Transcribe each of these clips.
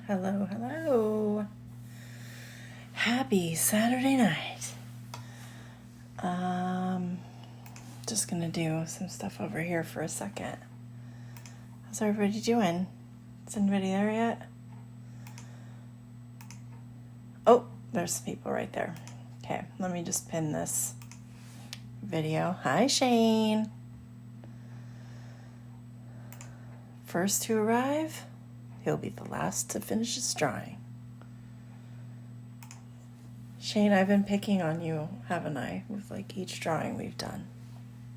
Hello, hello. Happy Saturday night. Just gonna do some stuff over here for a second. How's everybody doing? Is anybody there yet? Oh, there's some people right there. Okay, let me just pin this video. Hi, Shane. First to arrive, he'll be the last to finish his drawing. Shane, I've been picking on you, haven't I, with like each drawing we've done.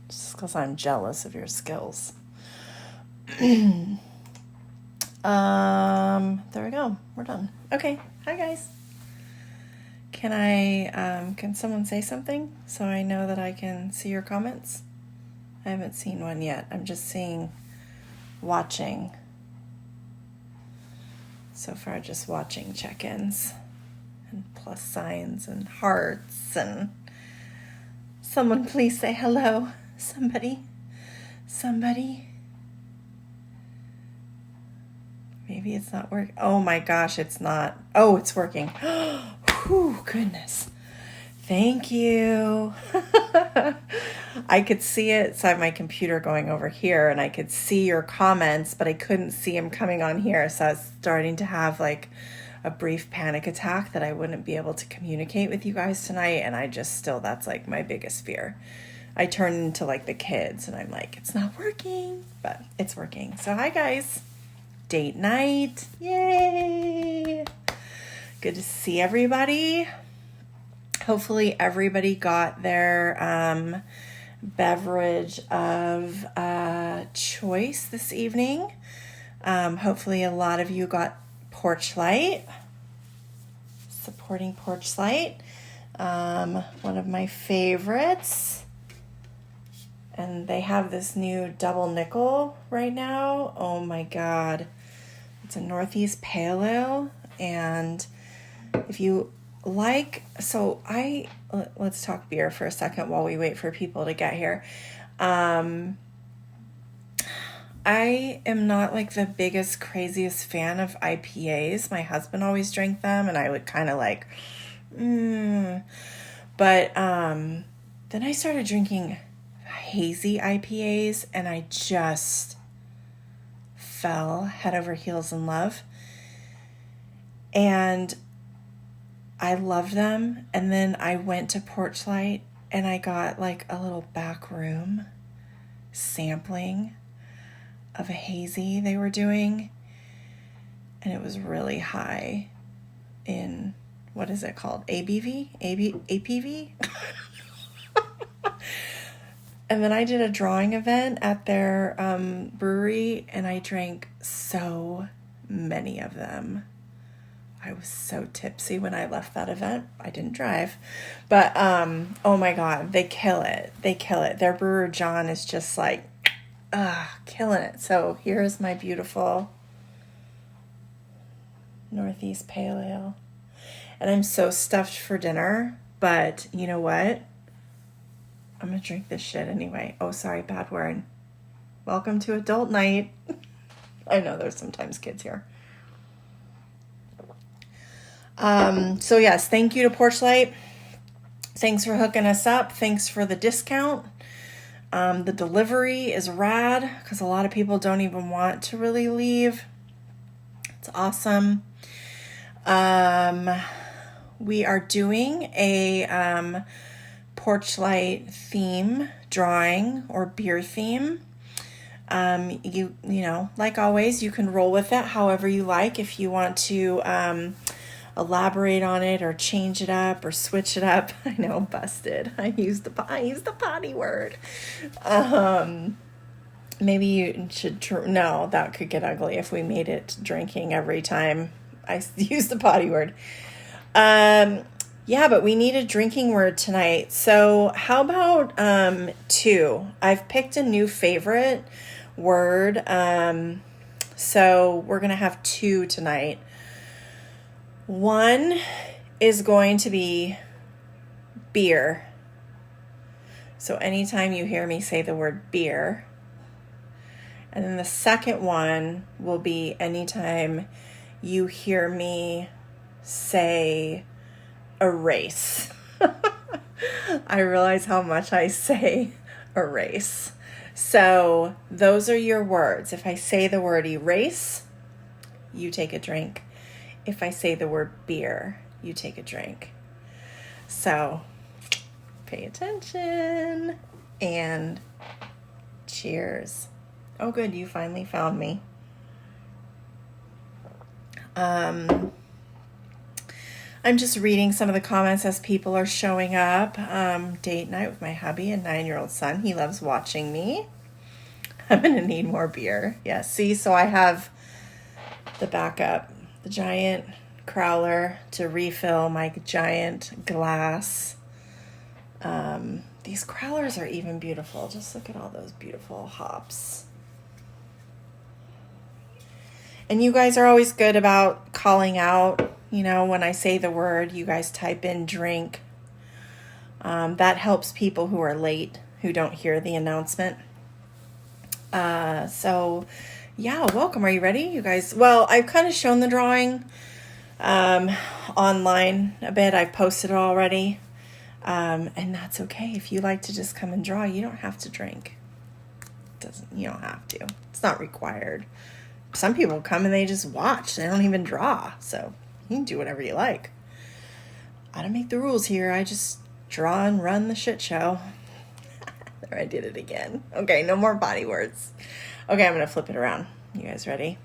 Just because I'm jealous of your skills. There we go. We're done. Okay. Hi, guys. Can someone say something so I know that I can see your comments? I haven't seen one yet. I'm just seeing watching. So far, just watching check-ins and plus signs and hearts and someone please say hello. Somebody. Maybe it's not working. Oh my gosh, it's not. Oh, it's working. Whew, goodness. Thank you. I could see it inside my computer going over here, and I could see your comments, but I couldn't see them coming on here. So I was starting to have like a brief panic attack that I wouldn't be able to communicate with you guys tonight. And that's like my biggest fear. I turn into like the kids and I'm like, it's not working, but it's working. So hi guys, date night. Yay. Good to see everybody. Hopefully everybody got their beverage of choice this evening. Hopefully a lot of you got Porchlight. Supporting Porchlight. One of my favorites. And they have this new double nickel right now. Oh my God. It's a Northeast Pale Ale. And if you like, let's talk beer for a second while we wait for people to get here. I am not like the biggest, craziest fan of IPAs. My husband always drank them and I would kind of like, But then I started drinking hazy IPAs and I just fell head over heels in love. And I loved them. And then I went to Porchlight and I got like a little back room sampling of a hazy they were doing. And it was really high in, what is it called? APV? And then I did a drawing event at their brewery and I drank so many of them. I was so tipsy when I left that event. I didn't drive. But, oh my God, they kill it. Their brewer, John, is just like, killing it. So here's my beautiful Northeast Pale Ale. And I'm so stuffed for dinner. But you know what? I'm going to drink this shit anyway. Oh, sorry, bad word. Welcome to adult night. I know there's sometimes kids here. So yes, thank you to Porchlight. Thanks for hooking us up. Thanks for the discount. The delivery is rad because a lot of people don't even want to really leave. It's awesome. We are doing a Porchlight theme drawing or beer theme. You know, like always, you can roll with it however you like. If you want to elaborate on it or change it up or switch it up. I know, busted. I used the potty word. Maybe you should. No, that could get ugly if we made it drinking every time I use the potty word. Yeah, but we need a drinking word tonight. So how about 2? I've picked a new favorite word. So we're going to have 2 tonight. 1 is going to be beer. So anytime you hear me say the word beer. And then the second one will be anytime you hear me say erase. I realize how much I say erase. So those are your words. If I say the word erase, you take a drink. If I say the word beer, you take a drink. So pay attention and cheers. Oh, good. You finally found me. I'm just reading some of the comments as people are showing up. Date night with my hubby and 9-year-old son. He loves watching me. I'm going to need more beer. Yeah, see, so I have the backup, the giant crowler to refill my giant glass. These crowlers are even beautiful. Just look at all those beautiful hops. And you guys are always good about calling out. You know, when I say the word, you guys type in drink. That helps people who are late, who don't hear the announcement. So, yeah, welcome. Are you ready, you guys? Well, I've kind of shown the drawing online a bit. I've posted it already. And that's okay. If you like to just come and draw, you don't have to drink. You don't have to. It's not required. Some people come and they just watch. They don't even draw. So you can do whatever you like. I don't make the rules here. I just draw and run the shit show. There, I did it again. Okay, no more body words. Okay, I'm going to flip it around. You guys ready?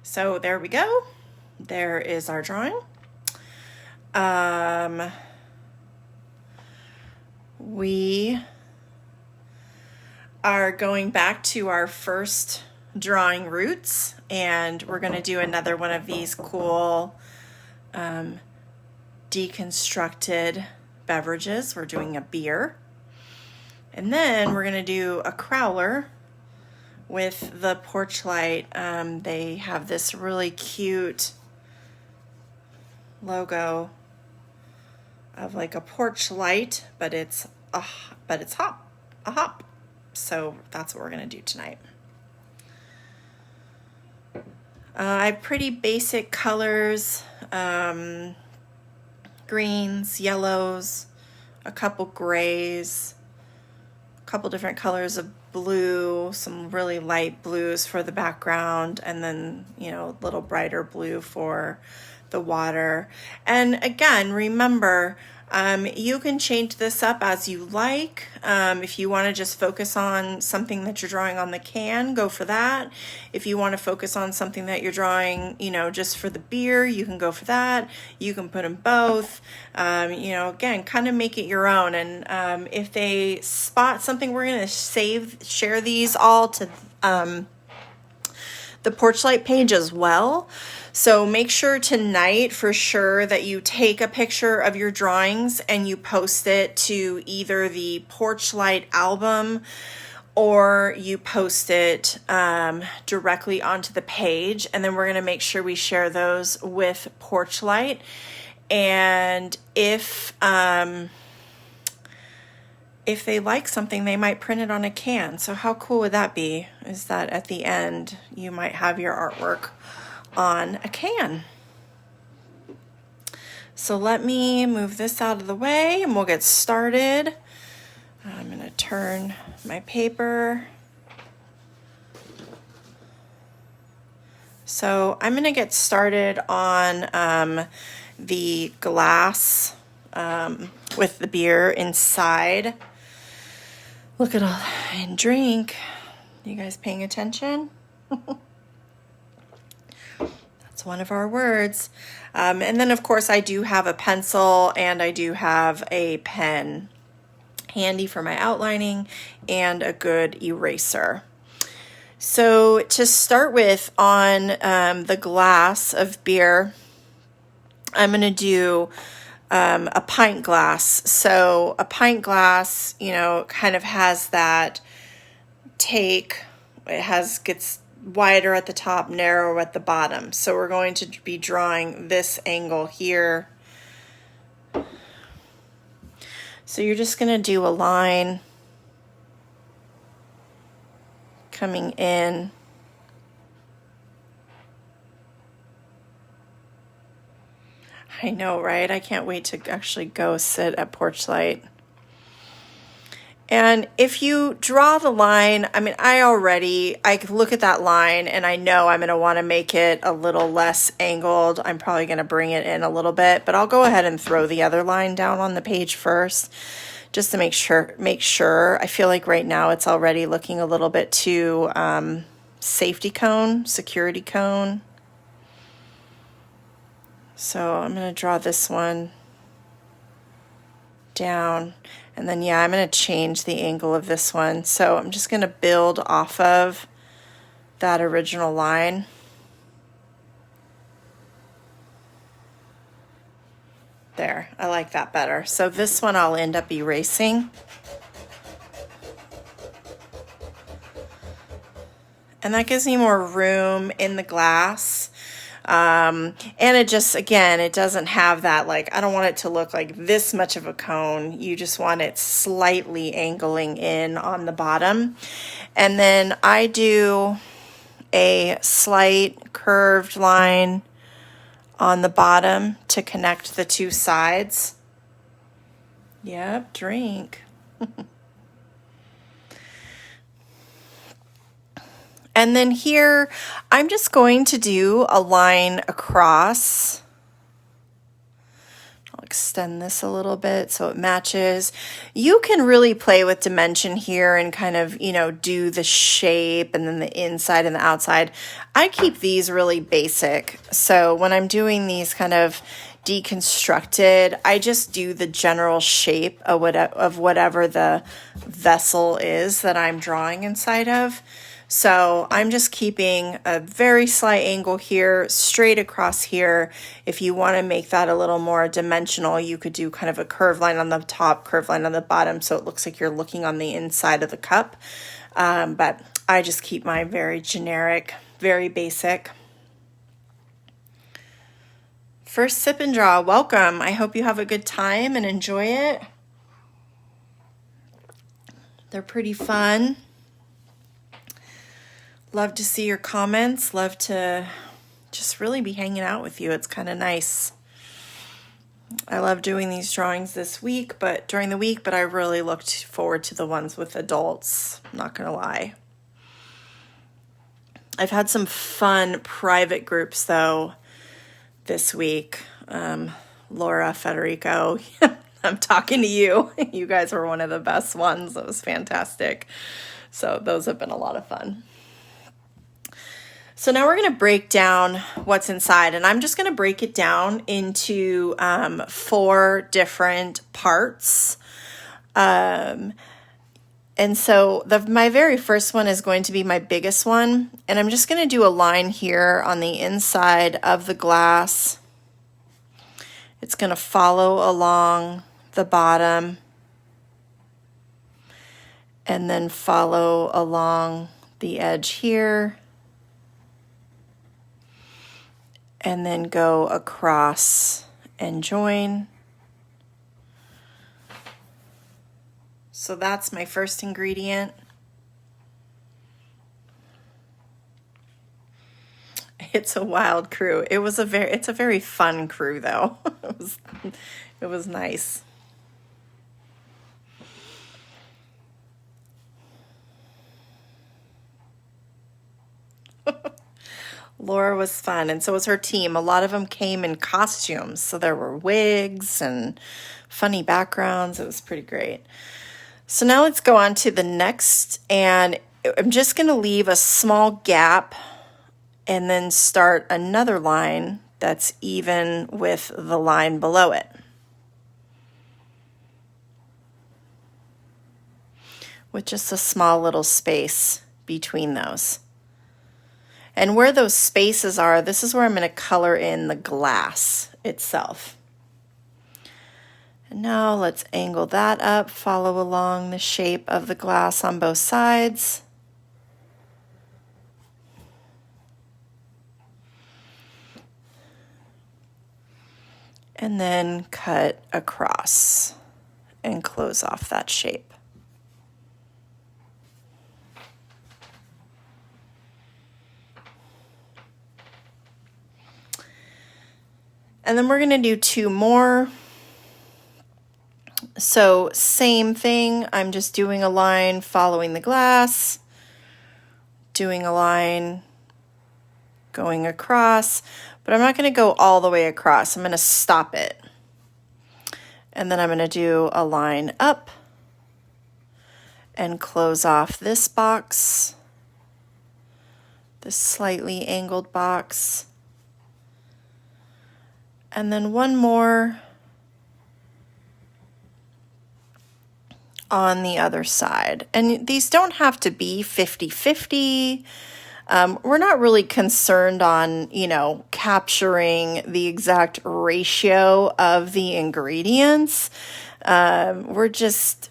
So there we go. There is our drawing. We are going back to our first drawing roots, and we're going to do another one of these cool deconstructed beverages. We're doing a beer, and then we're going to do a crowler with the Porchlight. They have this really cute logo of like a porch light, but it's a hop. So that's what we're gonna do tonight. I have pretty basic colors, greens, yellows, a couple grays, a couple different colors of blue, some really light blues for the background, and then, you know, a little brighter blue for the water. And again, remember, you can change this up as you like. If you want to just focus on something that you're drawing on the can, go for that. If you want to focus on something that you're drawing, you know, just for the beer, you can go for that. You can put them both. You know, again, kind of make it your own. And if they spot something, we're going to share these all to the Porchlight page as well. So make sure tonight for sure that you take a picture of your drawings and you post it to either the Porchlight album or you post it directly onto the page. And then we're going to make sure we share those with Porchlight. And if they like something, they might print it on a can. So how cool would that be? Is that at the end, you might have your artwork on a can. So let me move this out of the way and we'll get started. I'm going to turn my paper. So I'm going to get started on the glass with the beer inside. Look at all and drink. You guys paying attention? That's one of our words. And then of course I do have a pencil and I do have a pen handy for my outlining and a good eraser. So to start with, on the glass of beer, I'm going to do a pint glass. So a pint glass, you know, kind of has that take. It gets wider at the top, narrower at the bottom. So we're going to be drawing this angle here. So you're just going to do a line coming in. I know, right? I can't wait to actually go sit at Porchlight. And if you draw the line, I mean, I look at that line and I know I'm going to want to make it a little less angled. I'm probably going to bring it in a little bit, but I'll go ahead and throw the other line down on the page first, just to make sure. I feel like right now it's already looking a little bit too security cone. So I'm going to draw this one down, and then I'm going to change the angle of this one. So I'm just going to build off of that original line. There, I like that better. So this one I'll end up erasing. And that gives me more room in the glass. And it just, again, it doesn't have that, like, I don't want it to look like this much of a cone. You just want it slightly angling in on the bottom. And then I do a slight curved line on the bottom to connect the two sides. Yep, drink. And then here, I'm just going to do a line across. I'll extend this a little bit so it matches. You can really play with dimension here and kind of, do the shape and then the inside and the outside. I keep these really basic. So when I'm doing these kind of deconstructed, I just do the general shape of whatever the vessel is that I'm drawing inside of. So I'm just keeping a very slight angle here, straight across here. If you want to make that a little more dimensional, you could do kind of a curved line on the top, curved line on the bottom, so it looks like you're looking on the inside of the cup. But I just keep mine very generic, very basic. First Sip and Draw, welcome. I hope you have a good time and enjoy it. They're pretty fun. Love to see your comments. Love to just really be hanging out with you. It's kind of nice. I love doing these drawings during the week, but I really looked forward to the ones with adults. I'm not going to lie. I've had some fun private groups, though, this week. Laura, Federico, I'm talking to you. You guys were one of the best ones. It was fantastic. So those have been a lot of fun. So now we're going to break down what's inside, and I'm just going to break it down into 4 different parts. And so my very first one is going to be my biggest one, and I'm just going to do a line here on the inside of the glass. It's going to follow along the bottom and then follow along the edge here. And then go across and join. So that's my first ingredient. It's a wild crew. It's a very fun crew though. It was nice. Laura was fun, and so was her team. A lot of them came in costumes, so there were wigs and funny backgrounds. It was pretty great. So now let's go on to the next, and I'm just going to leave a small gap and then start another line that's even with the line below it, with just a small little space between those. And where those spaces are, this is where I'm going to color in the glass itself. And now let's angle that up, follow along the shape of the glass on both sides. And then cut across and close off that shape. And then we're going to do 2 more. So same thing, I'm just doing a line following the glass, doing a line going across, but I'm not going to go all the way across. I'm going to stop it. And then I'm going to do a line up and close off this box, this slightly angled box. And then one more on the other side. And these don't have to be 50-50. We're not really concerned on, capturing the exact ratio of the ingredients. We're just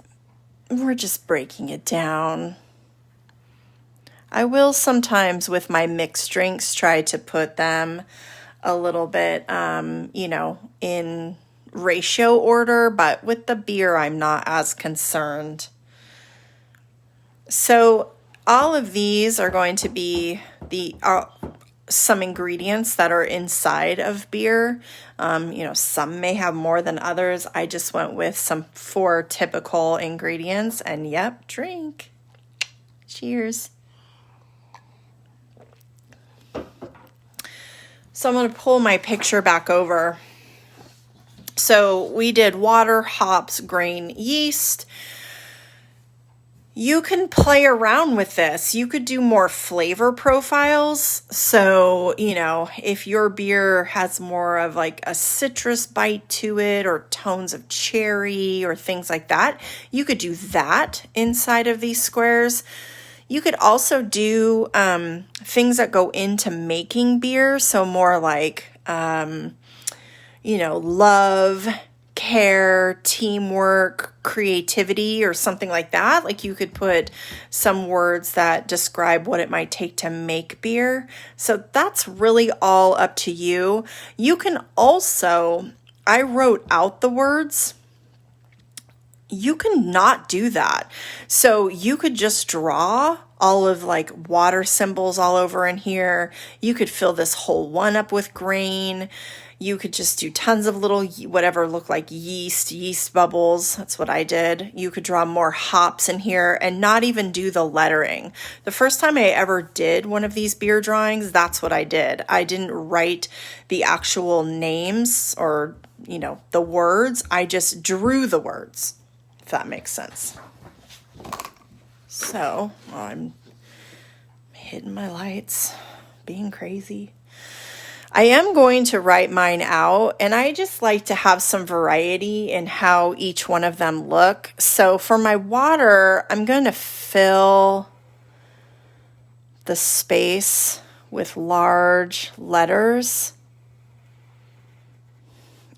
breaking it down. I will sometimes with my mixed drinks try to put them a little bit, in ratio order, but with the beer, I'm not as concerned. So all of these are going to be some ingredients that are inside of beer. Some may have more than others. I just went with some 4 typical ingredients, and yep, drink. Cheers. So I'm going to pull my picture back over. So we did water, hops, grain, yeast. You can play around with this. You could do more flavor profiles. So, if your beer has more of like a citrus bite to it or tones of cherry or things like that, you could do that inside of these squares. You could also do things that go into making beer. So more like, love, care, teamwork, creativity, or something like that. Like you could put some words that describe what it might take to make beer. So that's really all up to you. You can also, I wrote out the words. You can not do that. So you could just draw all of like water symbols all over in here. You could fill this whole one up with grain. You could just do tons of little, whatever look like yeast bubbles. That's what I did. You could draw more hops in here and not even do the lettering. The first time I ever did one of these beer drawings, that's what I did. I didn't write the actual names or, the words. I just drew the words, if that makes sense. So, I'm hitting my lights, being crazy. I am going to write mine out, and I just like to have some variety in how each one of them look. So for my water, I'm going to fill the space with large letters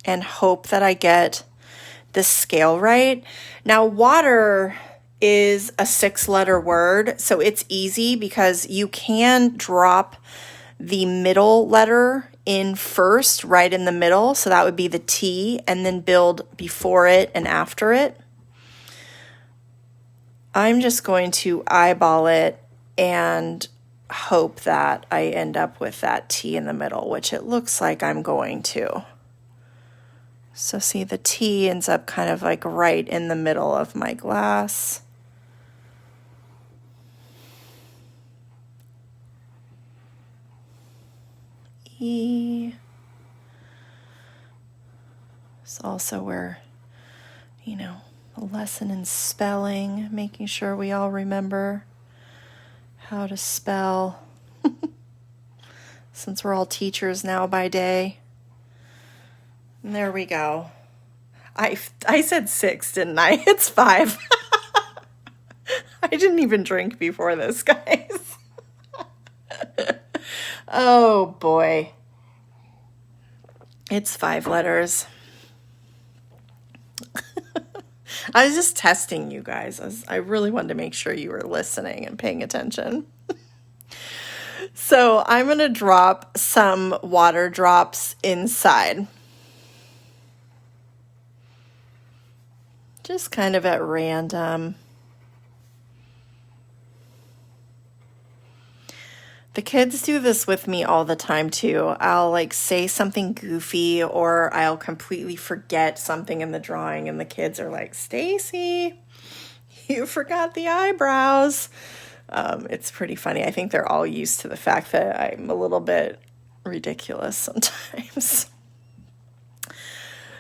and hope that I get the scale right. Now, water is a 6-letter word, so it's easy because you can drop the middle letter in first, right in the middle. So that would be the T, and then build before it and after it. I'm just going to eyeball it and hope that I end up with that T in the middle, which it looks like I'm going to. So see, the T ends up kind of like right in the middle of my glass. E. It's also where, a lesson in spelling, making sure we all remember how to spell. Since we're all teachers now by day. And there we go. I said 6, didn't I? It's 5. I didn't even drink before this, guys. Oh boy. It's 5 letters. I was just testing you guys. I really wanted to make sure you were listening and paying attention. So I'm going to drop some water drops inside. Just kind of at random. The kids do this with me all the time too. I'll like say something goofy or I'll completely forget something in the drawing and the kids are like, Stacy, you forgot the eyebrows. It's pretty funny. I think they're all used to the fact that I'm a little bit ridiculous sometimes.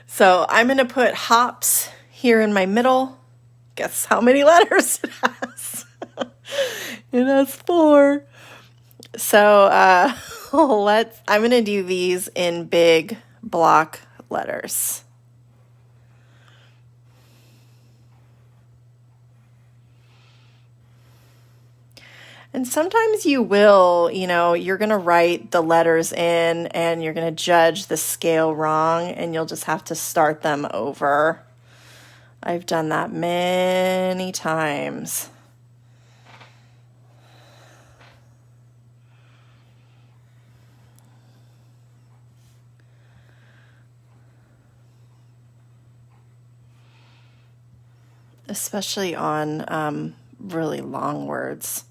So I'm going to put hops here in my middle. Guess how many letters it has? It has 4. So I'm going to do these in big block letters. And sometimes you will, you're going to write the letters in and you're going to judge the scale wrong and you'll just have to start them over. I've done that many times. Especially on really long words.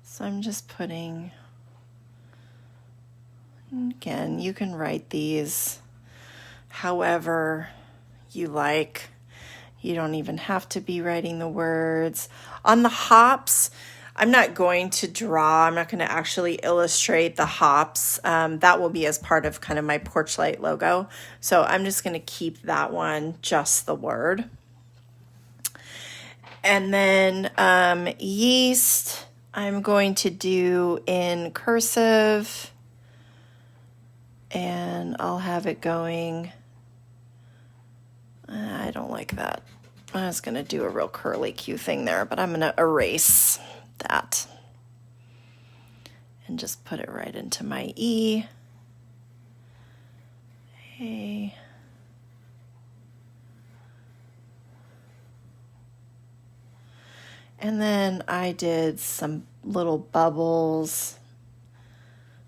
So I'm just putting, again, you can write these however you like. You don't even have to be writing the words. On the hops, I'm not going to draw. I'm not going to actually illustrate the hops. That will be as part of kind of my Porchlight logo. So I'm just going to keep that one just the word. And then yeast, I'm going to do in cursive. And I'll have it going. I don't like that. I was going to do a real curly Q thing there, but I'm going to erase that and just put it right into my E. A. And then I did some little bubbles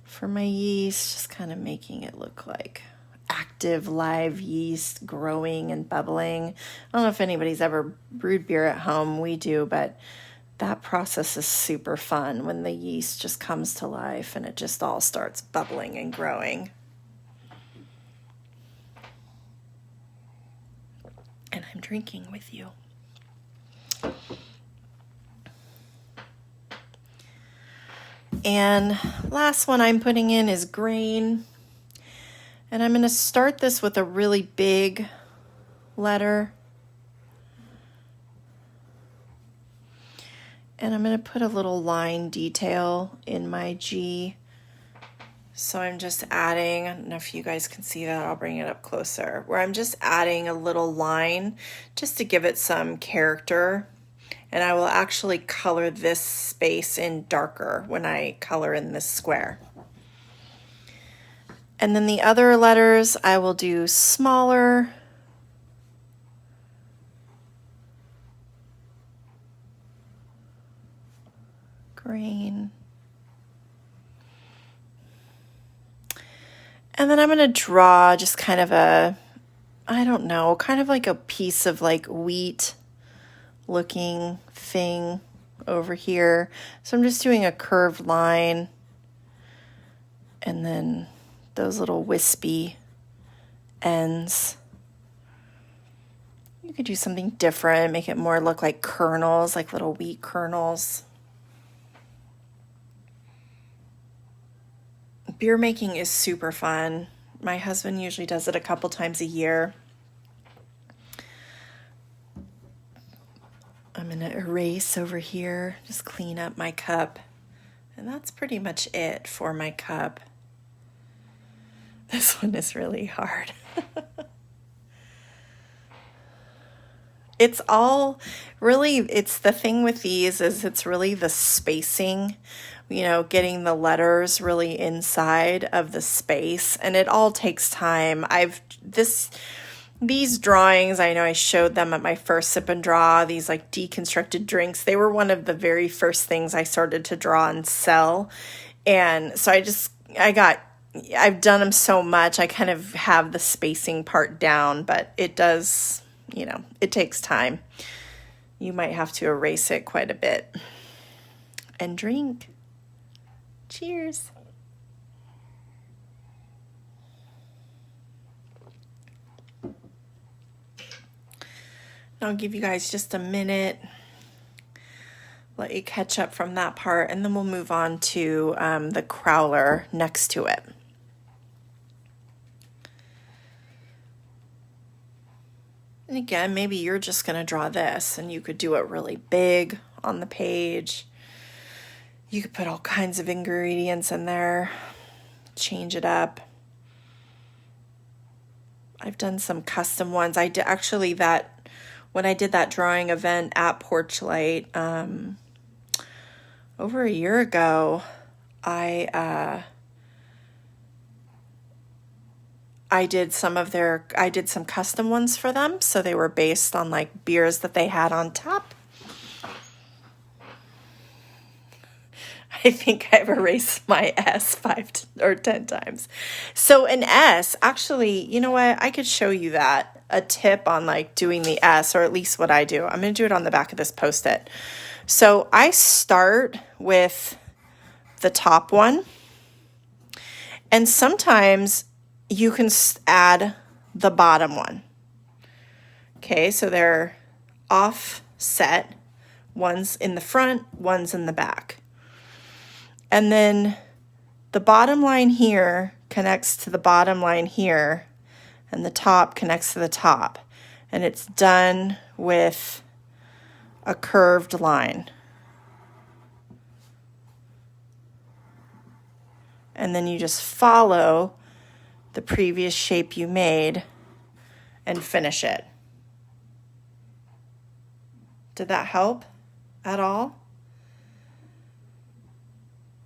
for my yeast, just kind of making it look like active live yeast growing and bubbling. I don't know if anybody's ever brewed beer at home. We do, but that process is super fun when the yeast just comes to life and it just all starts bubbling and growing. And I'm drinking with you. And last one I'm putting in is grain. And I'm going to start this with a really big letter. And I'm going to put a little line detail in my G. So I'm just adding, I don't know if you guys can see that, I'll bring it up closer, where I'm just adding a little line just to give it some character. And I will actually color this space in darker when I color in this square. And then the other letters I will do smaller. Green. And then I'm going to draw just kind of a, I don't know, kind of like a piece of like wheat looking thing over here. So I'm just doing a curved line and then those little wispy ends. You could do something different, make it more look like kernels, like little wheat kernels. Beer making is super fun. My husband usually does it a couple times a year. I'm going to erase over here, just clean up my cup. And that's pretty much it for my cup. This one is really hard. It's all really, it's the thing with these is it's really the spacing, getting the letters really inside of the space, and it all takes time. These drawings, I know I showed them at my first Sip and Draw, these like deconstructed drinks. They were one of the very first things I started to draw and sell. And so I've done them so much, I kind of have the spacing part down, but it does you know, it takes time. You might have to erase it quite a bit. And drink. Cheers. I'll give you guys just a minute, let you catch up from that part, and then we'll move on to the crowler next to it. And again, maybe you're just going to draw this, and you could do it really big on the page. You could put all kinds of ingredients in there, change it up. I've done some custom ones. I did actually when I did that drawing event at Porchlight over a year ago, I did some custom ones for them. So they were based on like beers that they had on tap. I think I've erased my S 5 or 10 times. So an S, actually, you know what? I could show you that, a tip on like doing the S, or at least what I do. I'm going to do it on the back of this Post-it. So I start with the top one, and sometimes you can add the bottom one. Okay, so they're offset. One's in the front, one's in the back. And then the bottom line here connects to the bottom line here, and the top connects to the top. And it's done with a curved line. And then you just follow the previous shape you made and finish it. Did that help at all?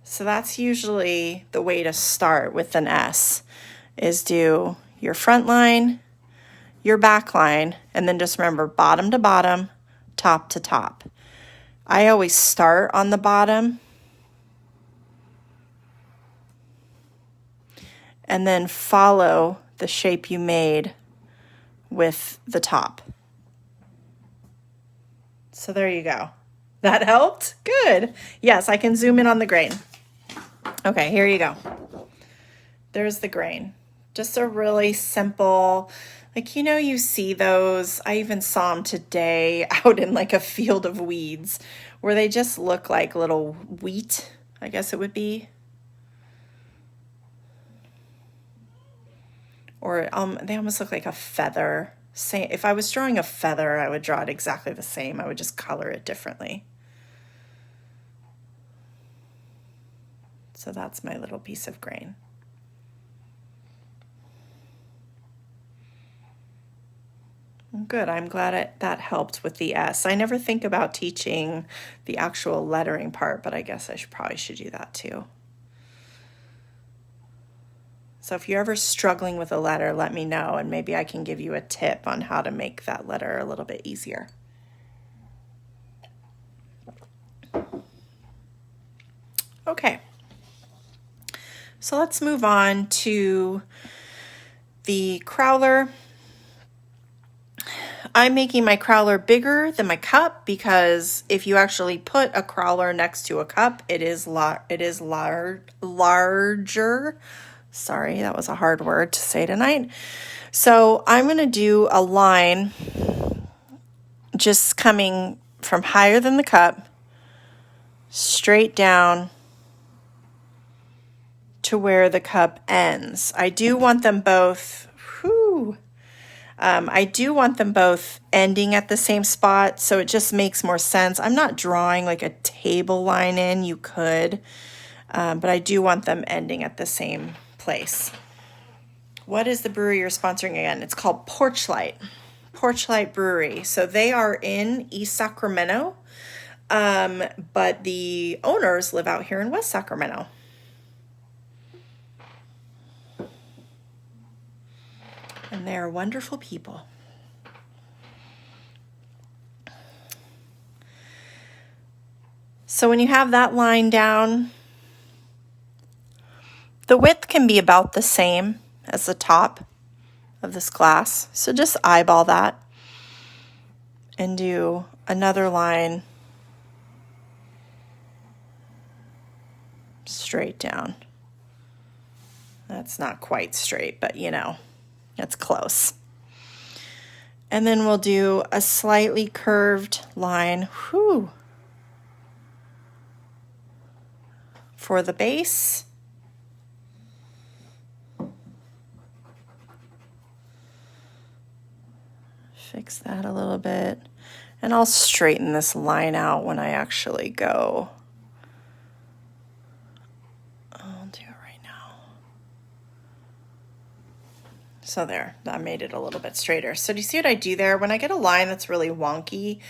So that's usually the way to start with an S, is do your front line, your back line, and then just remember bottom to bottom, top to top. I always start on the bottom and then follow the shape you made with the top. So there you go. That helped? Good. Yes, I can zoom in on the grain. Okay, here you go. There's the grain. Just a really simple, like, you know, you see those. I even saw them today out in like a field of weeds where they just look like little wheat, I guess it would be. Or they almost look like a feather. If I was drawing a feather, I would draw it exactly the same. I would just color it differently. So that's my little piece of grain. Good, I'm glad that helped with the S. I never think about teaching the actual lettering part, but I guess I probably should do that too. So if you're ever struggling with a letter, let me know, and maybe I can give you a tip on how to make that letter a little bit easier. Okay. So let's move on to the crowler. I'm making my crowler bigger than my cup because if you actually put a crowler next to a cup, it is larger. Sorry, that was a hard word to say tonight. So I'm going to do a line just coming from higher than the cup, straight down to where the cup ends. I do want them both, I do want them both ending at the same spot, so it just makes more sense. I'm not drawing like a table line in, you could, but I do want them ending at the same place. What is the brewery you're sponsoring again? It's called Porchlight Brewery. So they are in East Sacramento, but the owners live out here in West Sacramento. And they're wonderful people. So when you have that line down, the width can be about the same as the top of this glass. So just eyeball that. and do another line straight down. That's not quite straight, but you know, it's close. And then we'll do a slightly curved line, for the base. Fix that a little bit. And I'll straighten this line out when I actually go. I'll do it right now. So there, that made it a little bit straighter. So do you see what I do there? When I get a line that's really wonky,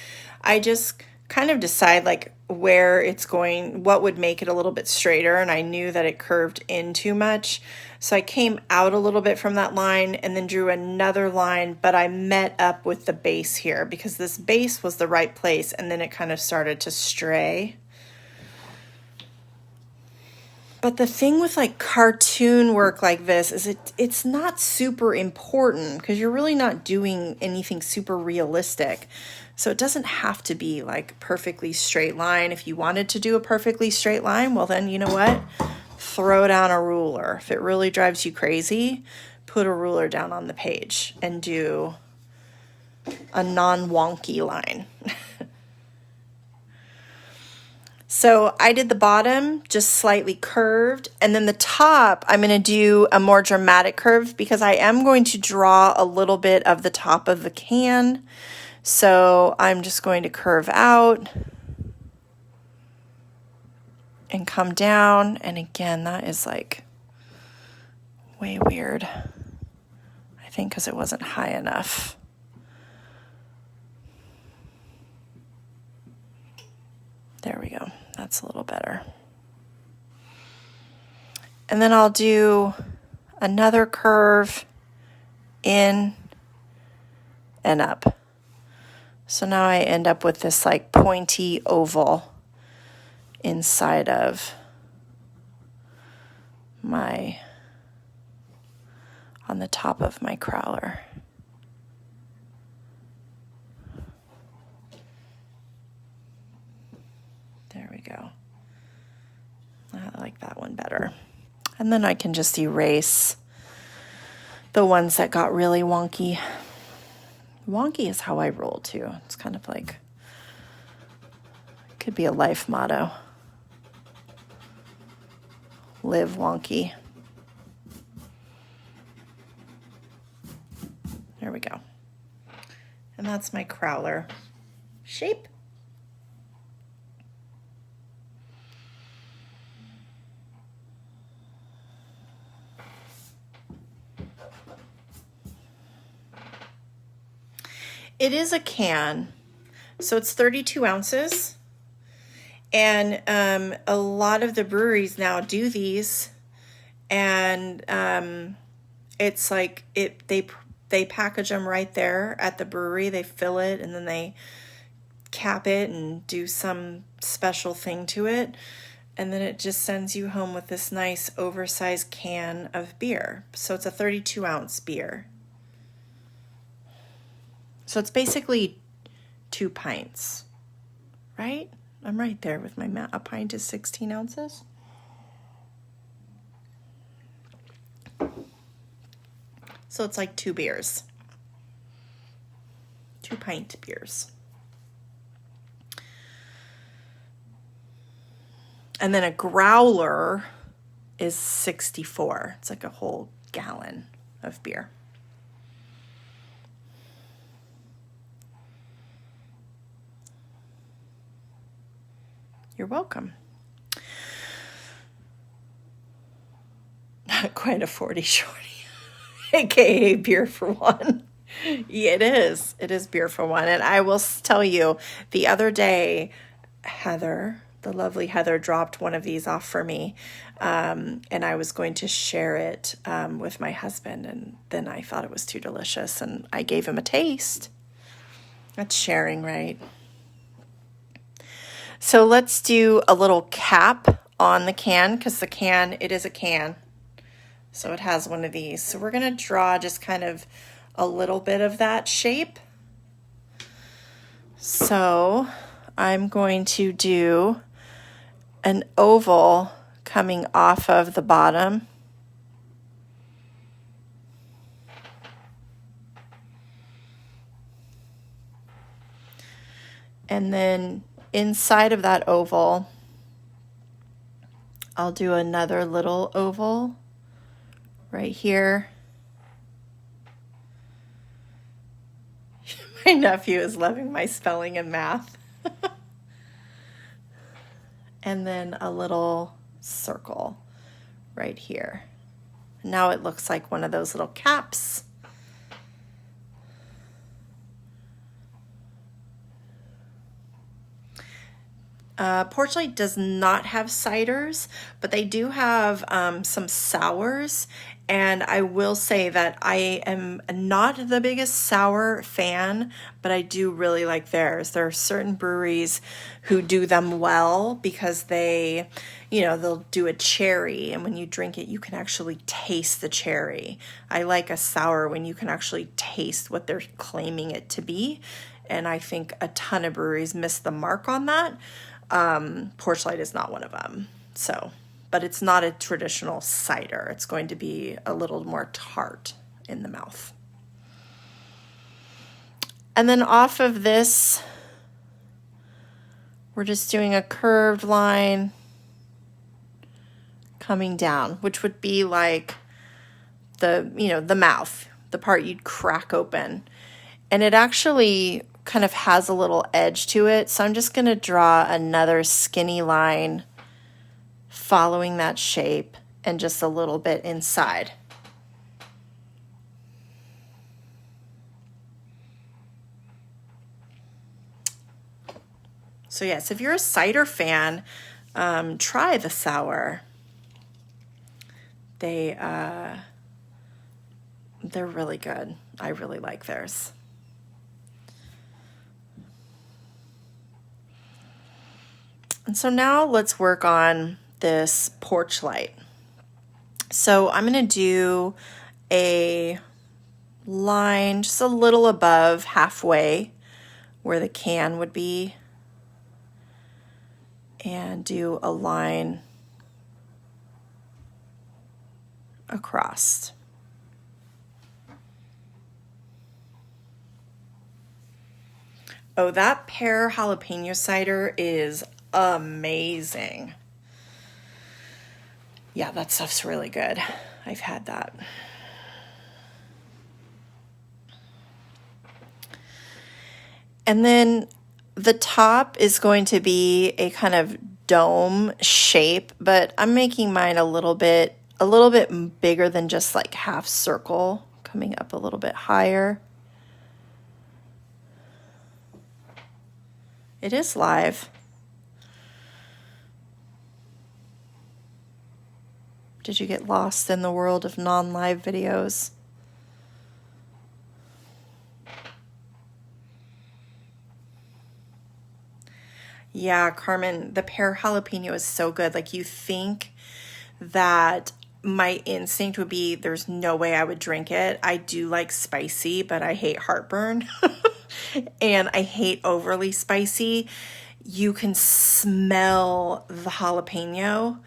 I just kind of decide like where it's going, what would make it a little bit straighter. And I knew that it curved in too much. So I came out a little bit from that line and then drew another line, but I met up with the base here because this base was the right place and then it kind of started to stray. But the thing with like cartoon work like this is it's not super important because you're really not doing anything super realistic. So it doesn't have to be like perfectly straight line. If you wanted to do a perfectly straight line, well then you know what? Throw down a ruler. If it really drives you crazy, put a ruler down on the page and do a non-wonky line. So I did the bottom just slightly curved, and then the top I'm going to do a more dramatic curve because I am going to draw a little bit of the top of the can. So I'm just going to curve out and come down, and again that is like way weird, I think because it wasn't high enough. There we go. That's a little better. And then I'll do another curve in and up. So now I end up with this like pointy oval inside of my, on the top of my crowler. There we go. I like that one better. And then I can just erase the ones that got really wonky. Wonky is how I roll too. It's kind of like, could be a life motto. Live wonky. There we go. And that's my crowler shape. It is a can, so it's 32 ounces, and a lot of the breweries now do these, and it's like they package them right there at the brewery. They fill it and then they cap it and do some special thing to it, and then it just sends you home with this nice oversized can of beer. So it's a 32 ounce beer. So it's basically 2 pints, right? I'm right there with my math. A pint is 16 ounces. So it's like 2 beers. 2 pint beers. And then a growler is 64. It's like a whole gallon of beer. You're welcome. Not quite a 40 shorty, aka beer for one. Yeah, it is. It is beer for one. And I will tell you, the other day, Heather, the lovely Heather, dropped one of these off for me. And I was going to share it with my husband. And then I thought it was too delicious. And I gave him a taste. That's sharing, right? So let's do a little cap on the can because the can, it is a can. So it has one of these. So we're going to draw just kind of a little bit of that shape. So I'm going to do an oval coming off of the bottom. And then inside of that oval, I'll do another little oval right here. My nephew is loving my spelling and math. And then a little circle right here. Now it looks like one of those little caps. Porchlight does not have ciders, but they do have some sours. And I will say that I am not the biggest sour fan, but I do really like theirs. There are certain breweries who do them well because they, they'll do a cherry, and when you drink it, you can actually taste the cherry. I like a sour when you can actually taste what they're claiming it to be. And I think a ton of breweries miss the mark on that. Porchlight is not one of them. But it's not a traditional cider. It's going to be a little more tart in the mouth. And then off of this, we're just doing a curved line coming down, which would be like the mouth, the part you'd crack open. And it actually kind of has a little edge to it. So I'm just going to draw another skinny line following that shape and just a little bit inside. So yes, if you're a cider fan, try the sour. They're really good. I really like theirs. And so now let's work on this Porchlight. So I'm going to do a line just a little above halfway where the can would be, and do a line across. Oh, that pear jalapeno cider is amazing. Yeah, that stuff's really good. I've had that. And then the top is going to be a kind of dome shape, but I'm making mine a little bit bigger than just like half circle, coming up a little bit higher. It is live. Did you get lost in the world of non-live videos? Yeah, Carmen, the pear jalapeno is so good. Like, you think that my instinct would be there's no way I would drink it. I do like spicy, but I hate heartburn. And I hate overly spicy. You can smell the jalapeno.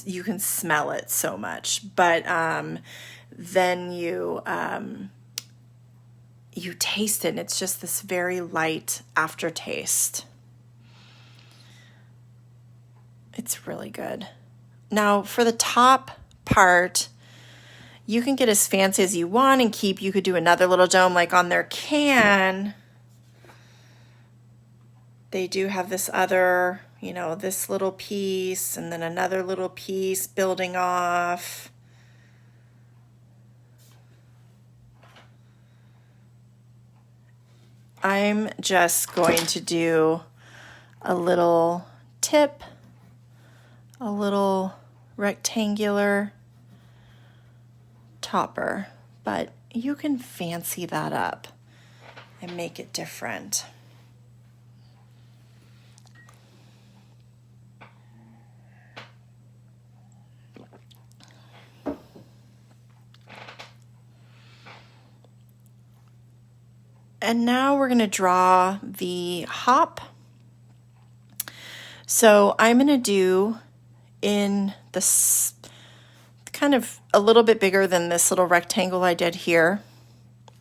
You can smell it so much, but then you taste it, and it's just this very light aftertaste. It's really good. Now for the top part, you can get as fancy as you want and you could do another little dome like on their can. They do have this other, this little piece and then another little piece building off. I'm just going to do a little tip, a little rectangular topper, but you can fancy that up and make it different. And now we're going to draw the hop. So I'm going to do in this kind of a little bit bigger than this little rectangle I did here.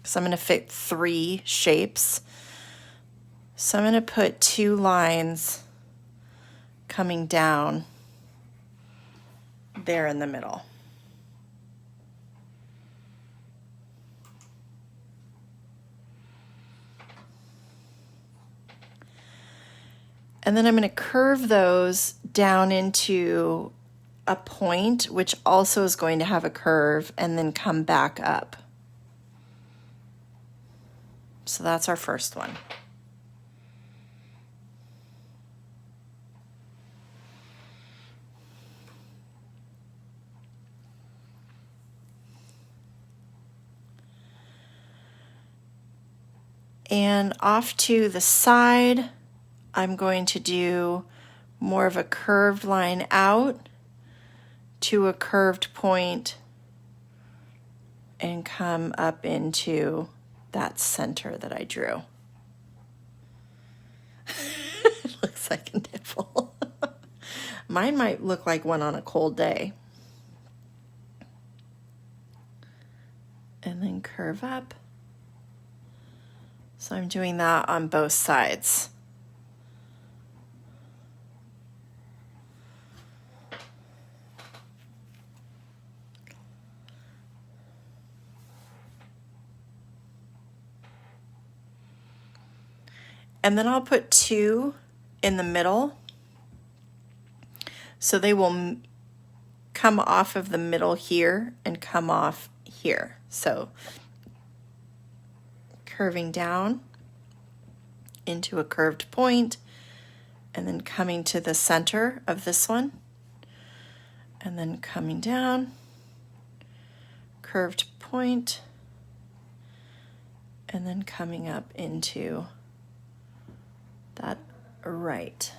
So I'm going to fit 3 shapes. So I'm going to put 2 lines coming down there in the middle. And then I'm going to curve those down into a point, which also is going to have a curve, and then come back up. So that's our first one. And off to the side, I'm going to do more of a curved line out to a curved point and come up into that center that I drew. It looks like a nipple. Mine might look like one on a cold day. And then curve up. So I'm doing that on both sides. And then I'll put 2 in the middle, so they will come off of the middle here and come off here. So curving down into a curved point, and then coming to the center of this one, and then coming down, curved point, and then coming up into that right.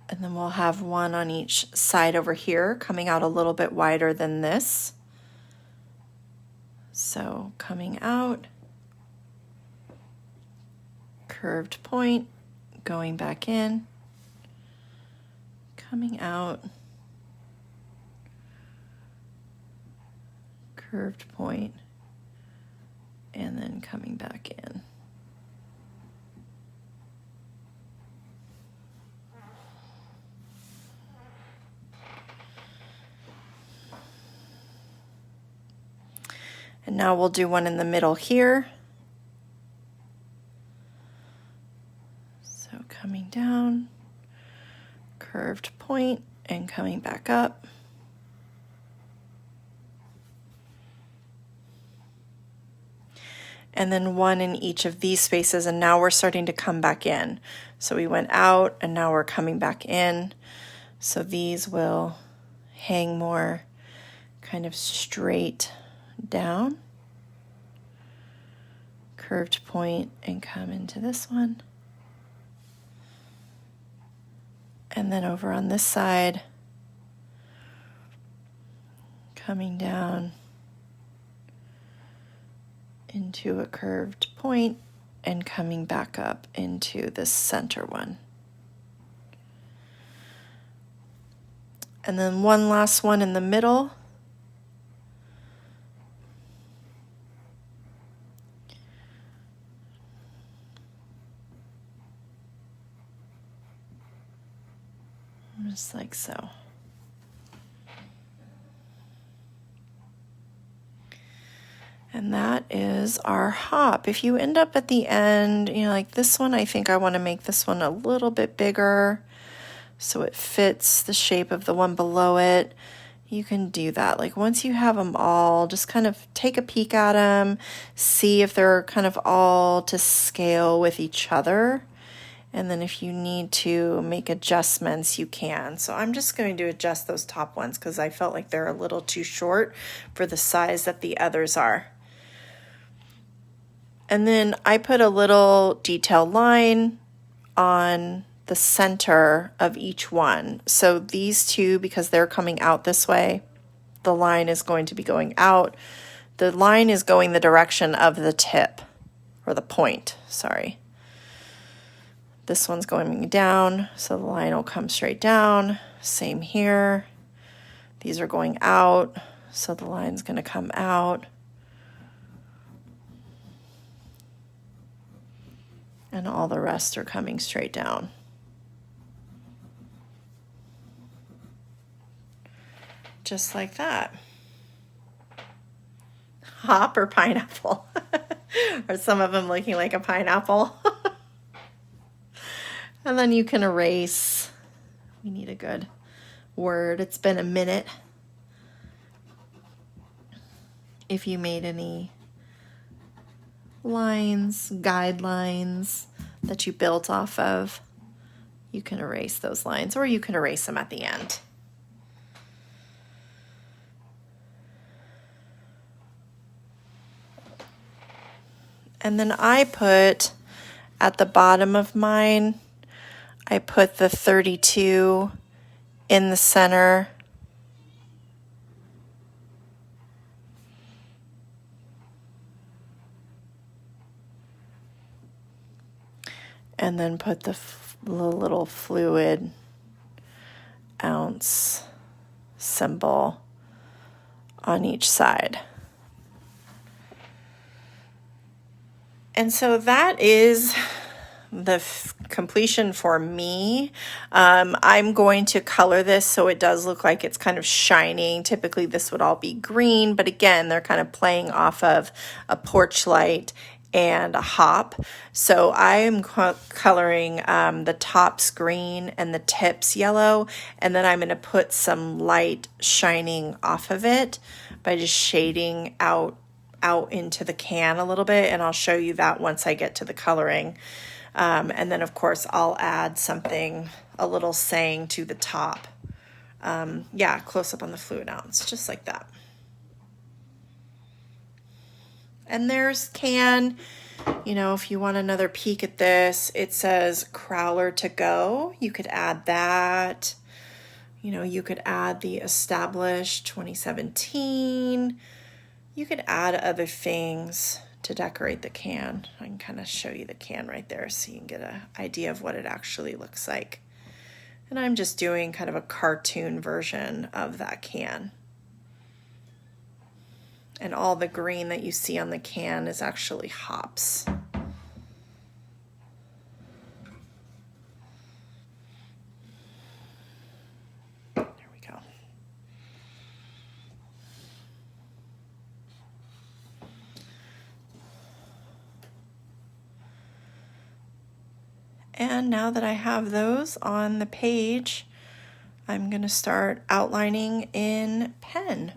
And then we'll have one on each side over here, coming out a little bit wider than this. So coming out, curved point, going back in, coming out, curved point, and then coming back in. And now we'll do one in the middle here. So coming down, curved point, and coming back up. And then one in each of these spaces, and now we're starting to come back in. So we went out, and now we're coming back in. So these will hang more kind of straight down, curved point, and come into this one. And then over on this side, coming down into a curved point and coming back up into this center one. And then one last one in the middle. Just like so. And that is our hop. If you end up at the end, you know, like this one, I think I want to make this one a little bit bigger so it fits the shape of the one below it. You can do that. Like once you have them all, just kind of take a peek at them, see if they're kind of all to scale with each other. And then if you need to make adjustments, you can. So I'm just going to adjust those top ones because I felt like they're a little too short for the size that the others are. And then I put a little detail line on the center of each one. So these two, because they're coming out this way, the line is going to be going out. The line is going the direction of the tip, or the point, sorry. This one's going down, so the line will come straight down. Same here. These are going out, so the line's going to come out. And all the rest are coming straight down. Just like that. Hop or pineapple? Are some of them looking like a pineapple? And then you can erase. We need a good word. It's been a minute. If you made any lines, guidelines that you built off of, you can erase those lines, or you can erase them at the end. And then I put at the bottom of mine, I put the 32 in the center. And then put the little fluid ounce symbol on each side. And so that is the completion for me. I'm going to color this so it does look like it's kind of shining. Typically this would all be green, but again, they're kind of playing off of a porch light and a hop. So I am coloring the tops green and the tips yellow, and then I'm going to put some light shining off of it by just shading out into the can a little bit, and I'll show you that once I get to the coloring. And then of course I'll add something, a little saying to the top. Yeah, close up on the fluid ounce, just like that. And there's can, you know, if you want another peek at this, it says Crowler to go. You could add that. You know, you could add the established 2017. You could add other things to decorate the can. I can kind of show you the can right there so you can get an idea of what it actually looks like. And I'm just doing kind of a cartoon version of that can. And all the green that you see on the can is actually hops. There we go. And now that I have those on the page, I'm going to start outlining in pen.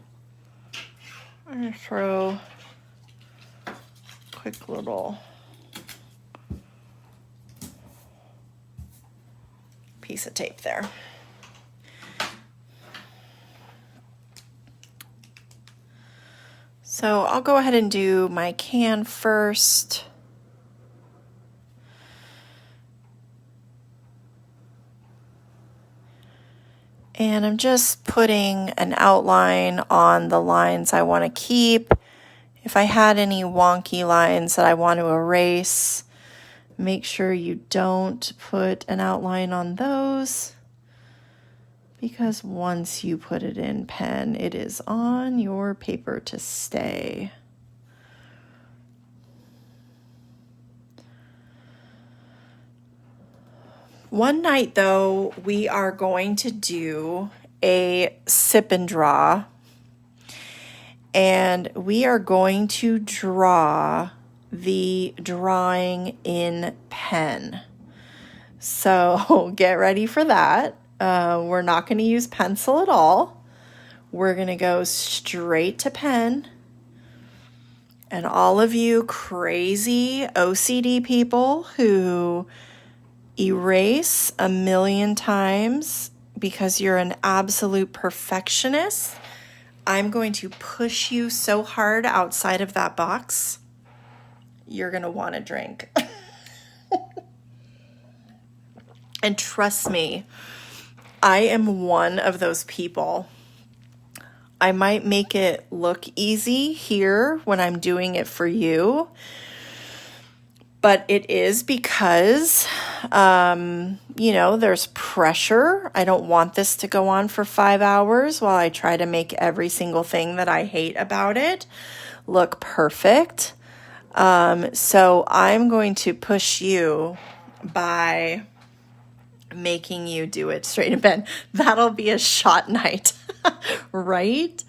I'm going to throw a quick little piece of tape there. So I'll go ahead and do my can first. And I'm just putting an outline on the lines I want to keep. If I had any wonky lines that I want to erase, make sure you don't put an outline on those, because once you put it in pen, it is on your paper to stay. One night, though, we are going to do a sip and draw, and we are going to draw the drawing in pen. So get ready for that. We're not going to use pencil at all. We're going to go straight to pen. And all of you crazy OCD people who erase a million times because you're an absolute perfectionist, I'm going to push you so hard outside of that box, you're going to want to drink. And trust me, I am one of those people. I might make it look easy here when I'm doing it for you, but it is because, there's pressure. I don't want this to go on for 5 hours while I try to make every single thing that I hate about it look perfect. So I'm going to push you by making you do it straight in bed. That'll be a shot night, right?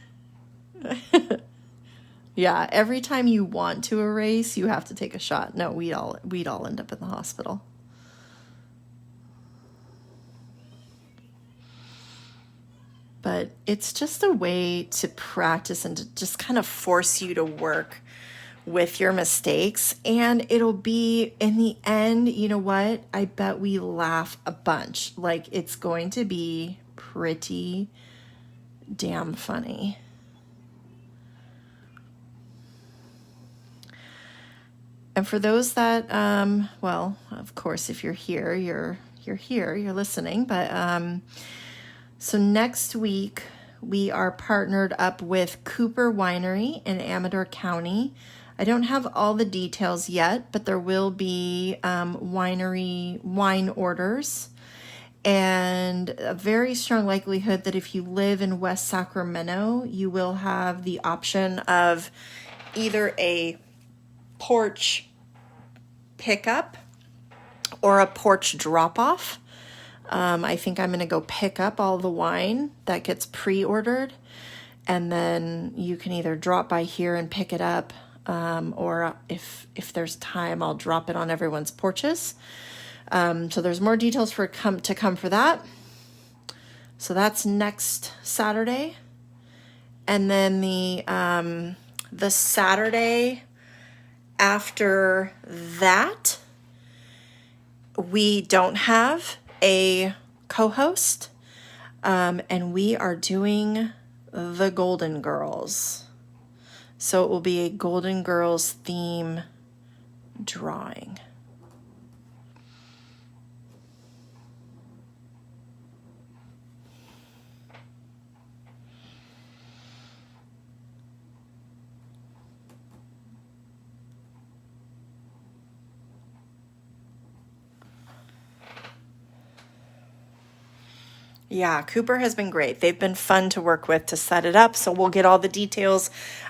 Yeah, every time you want to erase, you have to take a shot. No, we'd all end up in the hospital. But it's just a way to practice and to just kind of force you to work with your mistakes. And it'll be, in the end, you know what? I bet we laugh a bunch. Like, it's going to be pretty damn funny. And for those that, well, of course, if you're here, you're here, you're listening. But so next week, we are partnered up with Cooper Winery in Amador County. I don't have all the details yet, but there will be winery wine orders. And a very strong likelihood that if you live in West Sacramento, you will have the option of either a porch pickup or a porch drop-off. I think I'm going to go pick up all the wine that gets pre-ordered, and then you can either drop by here and pick it up, or if there's time, I'll drop it on everyone's porches. So there's more details to come for that. So that's next Saturday, and then the Saturday after that, we don't have a co-host, and we are doing the Golden Girls. So it will be a Golden Girls theme drawing. Yeah, Cooper has been great. They've been fun to work with to set it up. So we'll get all the details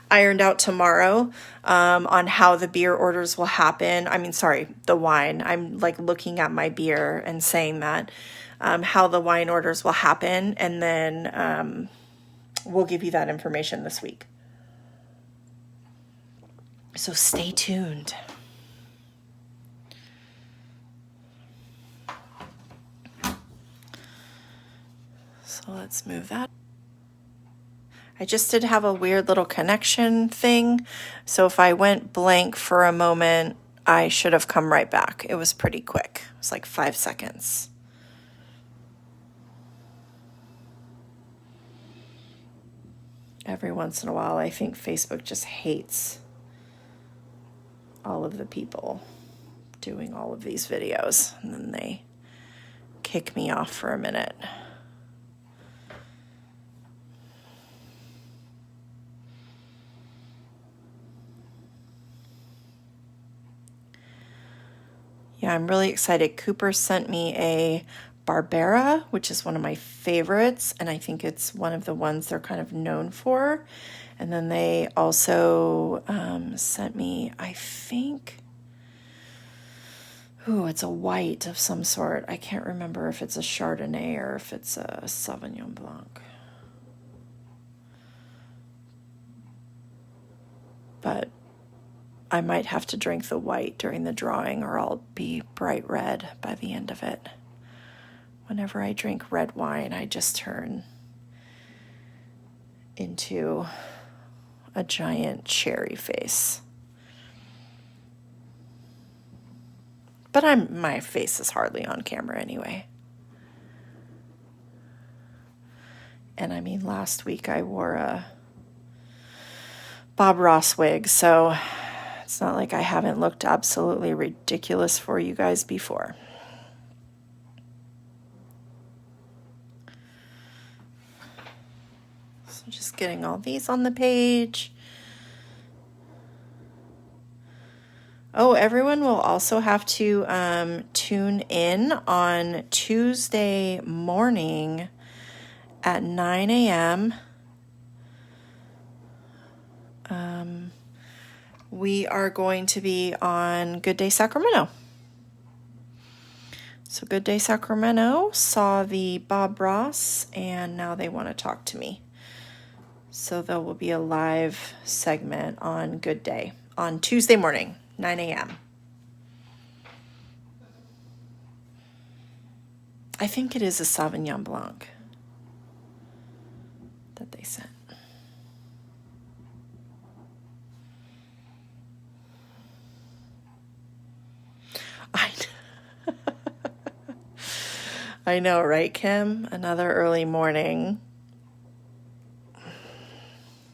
ironed out tomorrow on how the beer orders will happen. I mean, sorry, the wine. I'm like looking at my beer and saying that how the wine orders will happen. And then we'll give you that information this week. So stay tuned. So let's move that. I just did have a weird little connection thing. So if I went blank for a moment, I should have come right back. It was pretty quick. It was like 5 seconds. Every once in a while, I think Facebook just hates all of the people doing all of these videos, and then they kick me off for a minute. Yeah, I'm really excited. Cooper sent me a Barbera, which is one of my favorites, and I think it's one of the ones they're kind of known for. And then they also sent me, I think, it's a white of some sort. I can't remember if it's a Chardonnay or if it's a Sauvignon Blanc. But I might have to drink the white during the drawing, or I'll be bright red by the end of it. Whenever I drink red wine, I just turn into a giant cherry face. But my face is hardly on camera anyway. And I mean, last week I wore a Bob Ross wig, so it's not like I haven't looked absolutely ridiculous for you guys before. So just getting all these on the page. Oh, everyone will also have to tune in on Tuesday morning at 9 a.m. We are going to be on Good Day Sacramento. So Good Day Sacramento saw the Bob Ross, and now they want to talk to me. So there will be a live segment on Good Day on Tuesday morning, 9 a.m. I think it is a Sauvignon Blanc that they sent. I know, right, Kim? Another early morning.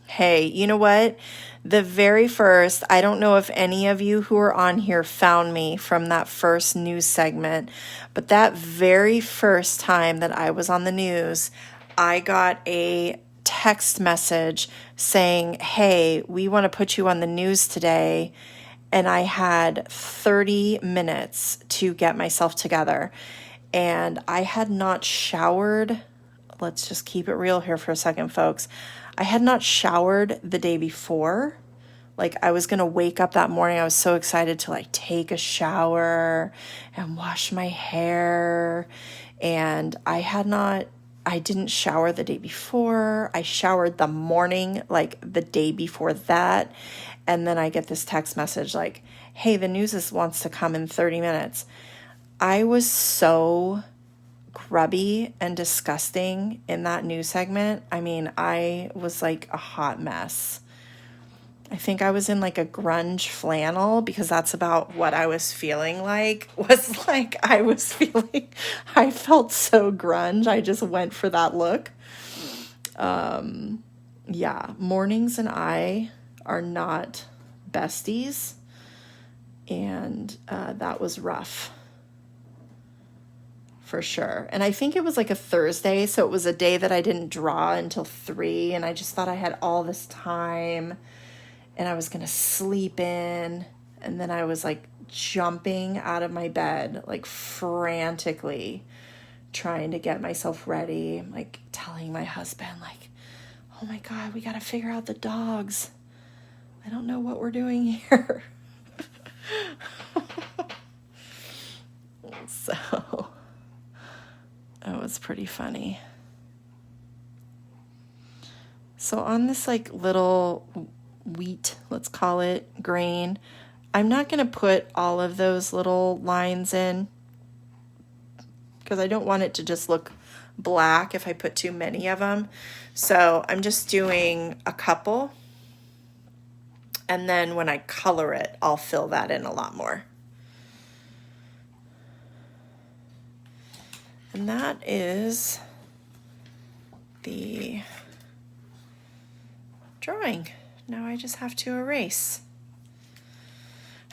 Hey, you know what? The very first, I don't know if any of you who are on here found me from that first news segment, but that very first time that I was on the news, I got a text message saying, hey, we want to put you on the news today. And I had 30 minutes to get myself together. And I had not showered. Let's just keep it real here for a second, folks. I had not showered the day before. Like, I was going to wake up that morning. I was so excited to like take a shower and wash my hair. And I didn't shower the day before. I showered the morning, like the day before that. And then I get this text message like, hey, the news wants to come in 30 minutes. I was so grubby and disgusting in that news segment. I mean, I was like a hot mess. I think I was in like a grunge flannel because that's about what I was feeling like. Was like I felt so grunge. I just went for that look. Yeah, mornings and I are not besties. And that was rough. For sure. And I think it was like a Thursday, so it was a day that I didn't draw until 3, and I just thought I had all this time and I was going to sleep in, and then I was like jumping out of my bed, like frantically trying to get myself ready, like telling my husband like, oh my God, we got to figure out the dogs. I don't know what we're doing here. So it was pretty funny. So on this like little wheat, let's call it, grain, I'm not going to put all of those little lines in because I don't want it to just look black if I put too many of them. So I'm just doing a couple. And then when I color it, I'll fill that in a lot more. And that is the drawing. Now I just have to erase.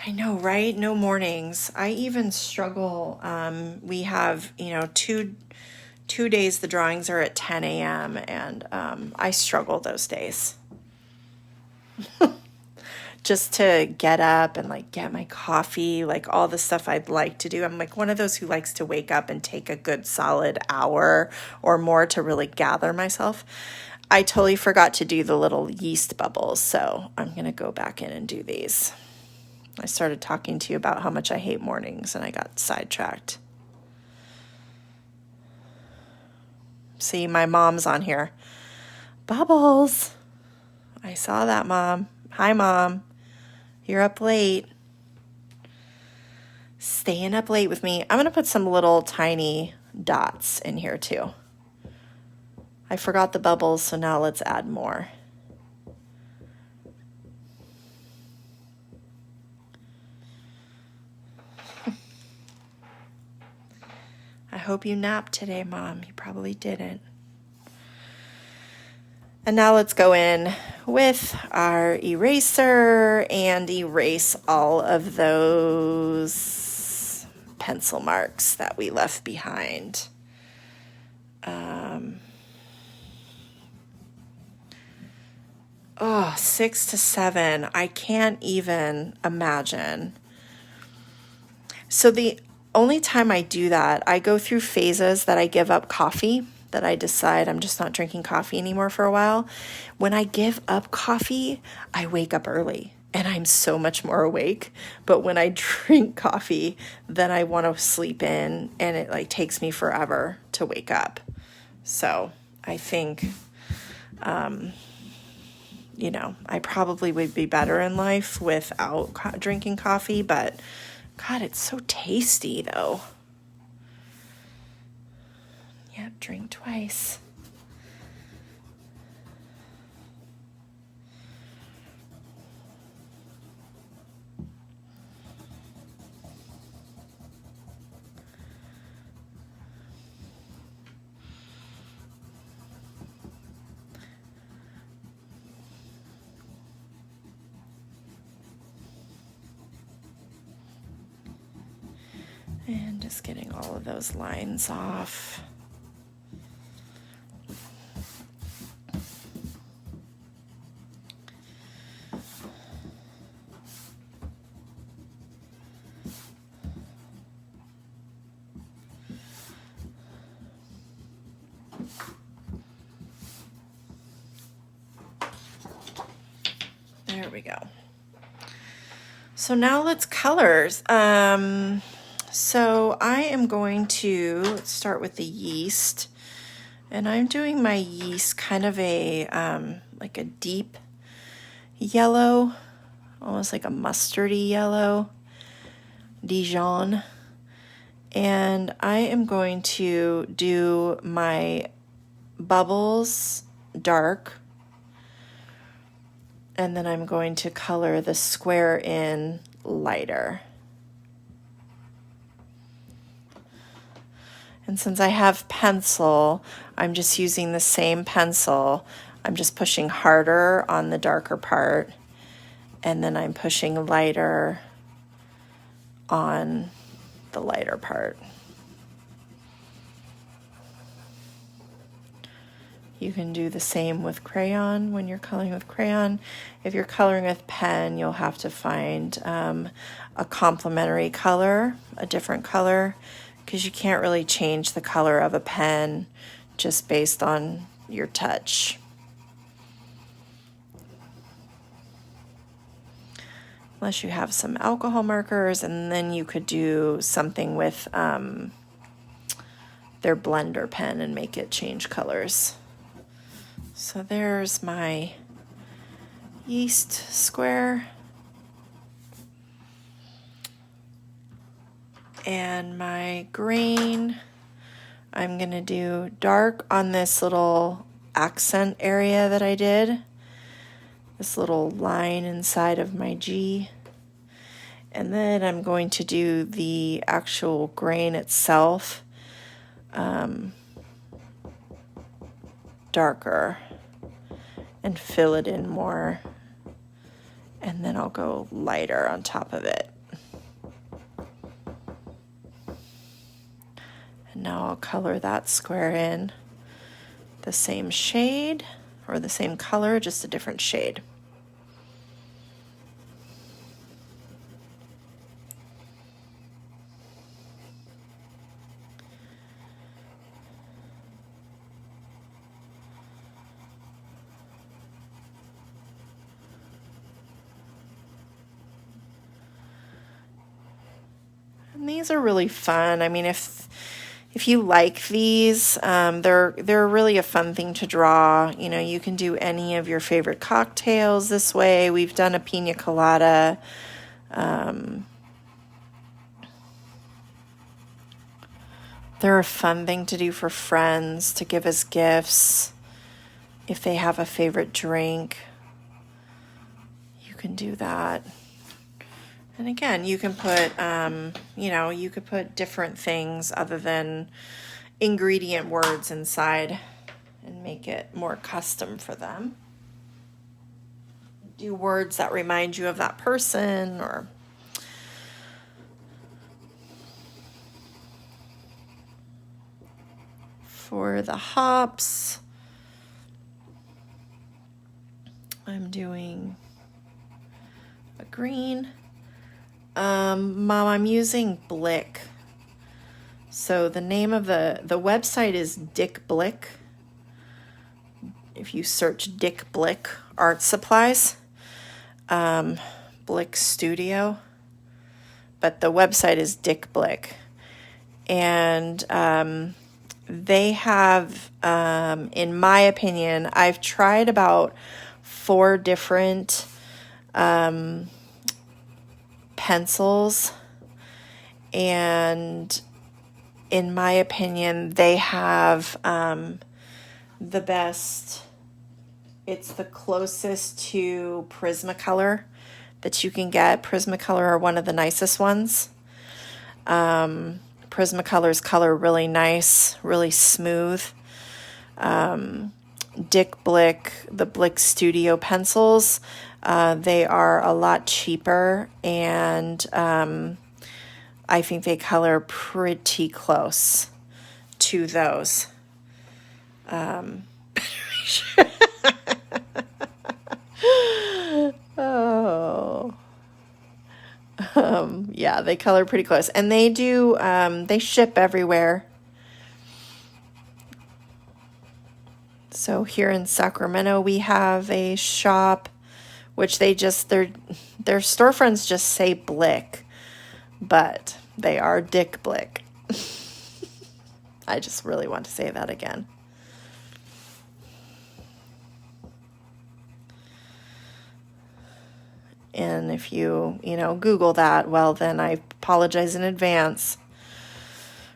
I know, right? No mornings. I even struggle. We have, two days the drawings are at 10 a.m. and I struggle those days. Just to get up and like get my coffee, like all the stuff I'd like to do. I'm like one of those who likes to wake up and take a good solid hour or more to really gather myself. I totally forgot to do the little yeast bubbles, so I'm going to go back in and do these. I started talking to you about how much I hate mornings and I got sidetracked. See, my mom's on here. Bubbles. I saw that, Mom. Hi, Mom. You're up late. Staying up late with me. I'm going to put some little tiny dots in here too. I forgot the bubbles, so now let's add more. I hope you napped today, Mom. You probably didn't. And now let's go in with our eraser and erase all of those pencil marks that we left behind. Oh, 6 to 7. I can't even imagine. So the only time I do that, I go through phases that I give up coffee, that I decide I'm just not drinking coffee anymore for a while. When I give up coffee, I wake up early and I'm so much more awake. But when I drink coffee, then I want to sleep in and it like takes me forever to wake up. So I think, I probably would be better in life without drinking coffee, but God, it's so tasty though. Yep, drink twice. And just getting all of those lines off. There we go. So now let's colors. So I am going to start with the yeast, and I'm doing my yeast kind of a like a deep yellow, almost like a mustardy yellow, Dijon. And I am going to do my bubbles dark, and then I'm going to color the square in lighter. And since I have pencil, I'm just using the same pencil. I'm just pushing harder on the darker part, and then I'm pushing lighter on the lighter part. You can do the same with crayon when you're coloring with crayon. If you're coloring with pen, you'll have to find a complementary color, a different color, because you can't really change the color of a pen just based on your touch. Unless you have some alcohol markers, and then you could do something with their blender pen and make it change colors. So there's my yeast square. And my grain, I'm going to do dark on this little accent area that I did. This little line inside of my G. And then I'm going to do the actual grain itself darker and fill it in more. And then I'll go lighter on top of it. And now I'll color that square in the same shade or the same color, just a different shade. And these are really fun. I mean, if you like these, they're really a fun thing to draw. You know, you can do any of your favorite cocktails this way. We've done a pina colada. They're a fun thing to do for friends, to give as gifts. If they have a favorite drink, you can do that. And again, you can put, you could put different things other than ingredient words inside and make it more custom for them. Do words that remind you of that person, or for the hops, I'm doing a green. Mom, I'm using Blick. So the name of the website is Dick Blick. If you search Dick Blick Art Supplies, Blick Studio, but the website is Dick Blick. And they have, in my opinion, I've tried about 4 different pencils, and in my opinion, they have the best. It's the closest to Prismacolor that you can get. Prismacolor are one of the nicest ones. Prismacolor's color really nice, really smooth. Dick Blick, the Blick Studio pencils, they are a lot cheaper, and I think they color pretty close to those. Oh. Yeah, they color pretty close, and they do, they ship everywhere. So here in Sacramento, we have a shop, which their storefronts just say Blick, but they are Dick Blick. I just really want to say that again. And if you Google that, well, then I apologize in advance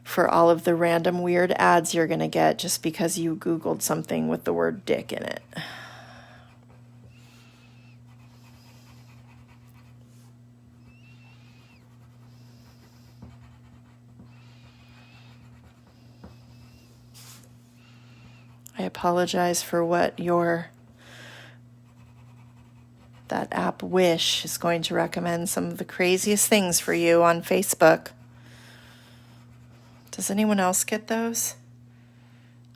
for all of the random weird ads you're going to get just because you Googled something with the word dick in it. I apologize for what that app Wish is going to recommend some of the craziest things for you on Facebook. Does anyone else get those?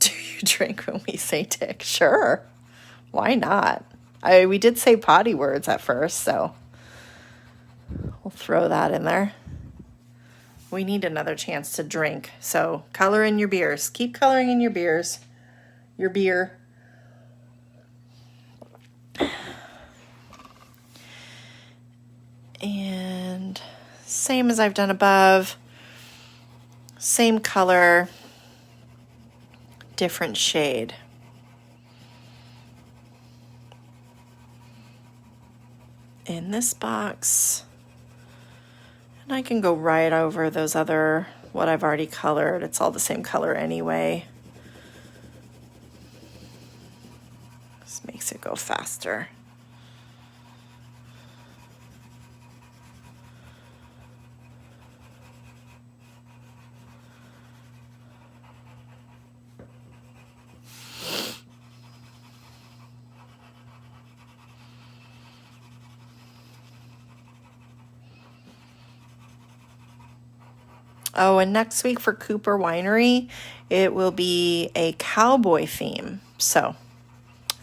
Do you drink when we say dick? Sure. Why not? We did say potty words at first, so we'll throw that in there. We need another chance to drink, so color in your beers. Keep coloring in your beers. Your beer. And same as I've done above, same color, different shade. In this box, and I can go right over those other, what I've already colored. It's all the same color anyway. This makes it go faster. Oh, and next week for Cooper Winery, it will be a cowboy theme. So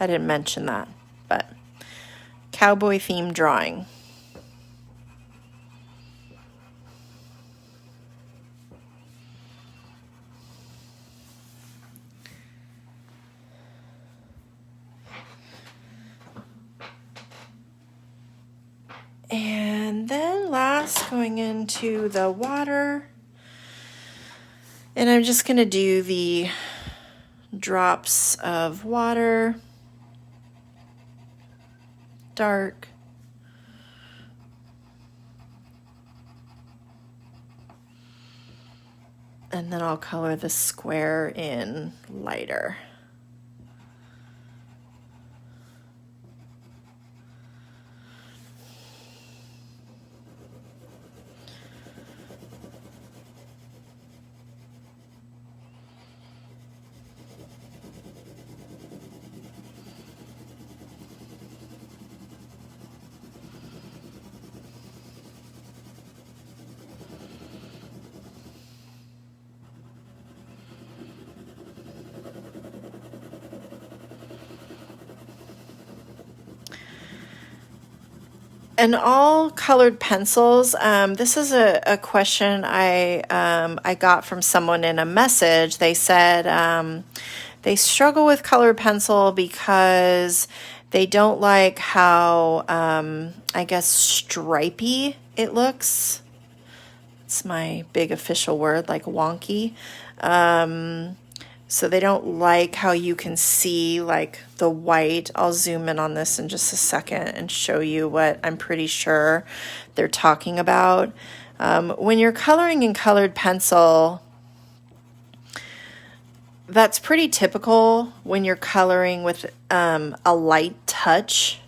I didn't mention that, but cowboy theme drawing. And then last, going into the water. And I'm just going to do the drops of water, dark, and then I'll color the square in lighter. And all colored pencils, this is a question I got from someone in a message. They said they struggle with colored pencil because they don't like how, I guess, stripy it looks. It's my big official word, like wonky. So they don't like how you can see like the white. I'll zoom in on this in just a second and show you what I'm pretty sure they're talking about. When you're coloring in colored pencil, that's pretty typical when you're coloring with a light touch.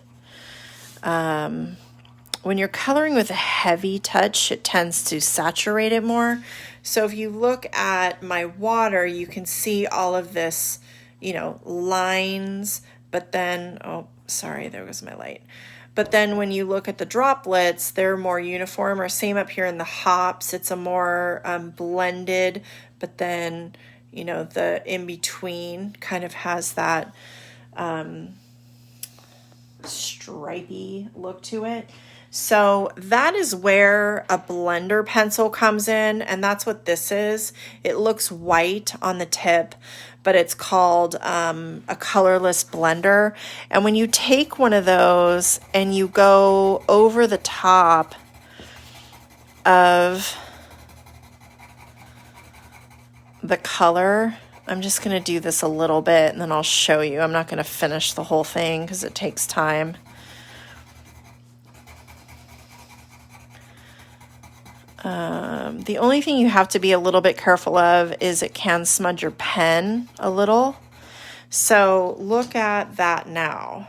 When you're coloring with a heavy touch, it tends to saturate it more. So if you look at my water, you can see all of this, you know, lines, but then, oh, sorry, there goes my light. But then when you look at the droplets, they're more uniform, or same up here in the hops, it's a more blended, but then, you know, the in-between kind of has that stripy look to it. So that is where a blender pencil comes in, and that's what this is. It looks white on the tip, but it's called a colorless blender. And when you take one of those and you go over the top of the color, I'm just going to do this a little bit and then I'll show you. I'm not going to finish the whole thing because it takes time. The only thing you have to be a little bit careful of is it can smudge your pen a little. So look at that now.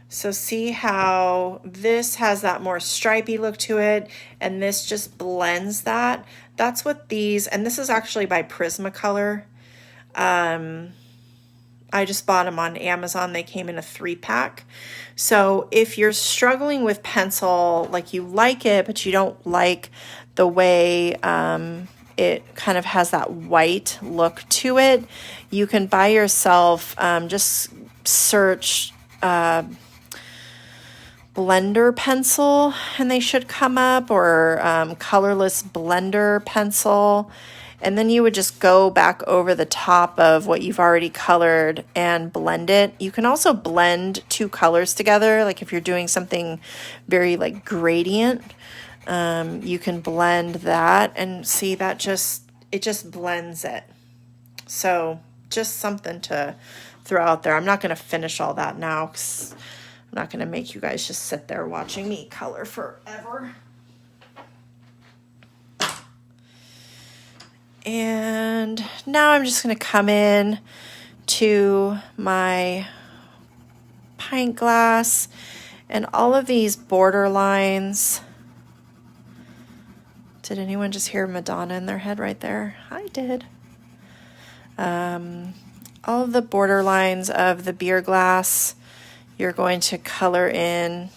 So see how this has that more stripy look to it, and this just blends that. That's what these, and this is actually by Prismacolor. I just bought them on Amazon. They came in a 3-pack. So if you're struggling with pencil, like you like it, but you don't like the way it kind of has that white look to it, you can buy yourself, just search blender pencil and they should come up, or colorless blender pencil. And then you would just go back over the top of what you've already colored and blend it. You can also blend two colors together. Like if you're doing something very like gradient, you can blend that and see that it just blends it. So just something to throw out there. I'm not going to finish all that now because I'm not going to make you guys just sit there watching me color forever. And now I'm just going to come in to my pint glass and all of these border lines. Did anyone just hear Madonna in their head right there? I did. All of the border lines of the beer glass, you're going to color in.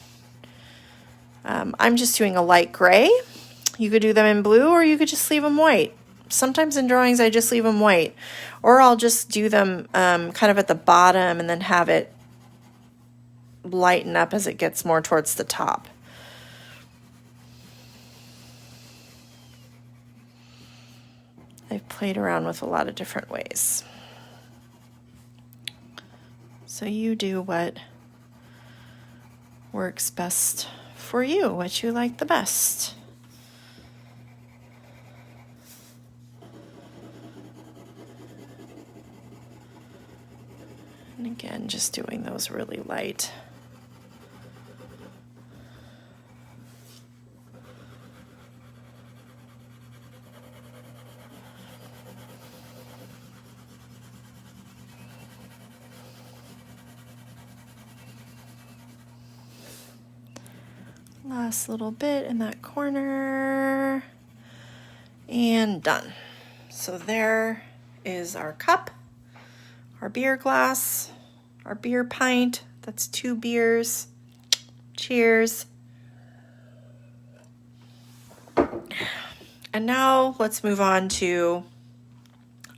I'm just doing a light gray. You could do them in blue, or you could just leave them white. Sometimes in drawings I just leave them white, or I'll just do them kind of at the bottom and then have it lighten up as it gets more towards the top. I've played around with a lot of different ways. So you do what works best for you, what you like the best. And again, just doing those really light. Last little bit in that corner. And done. So there is our cup. Our beer glass, our beer pint, that's 2 beers. Cheers. And now let's move on to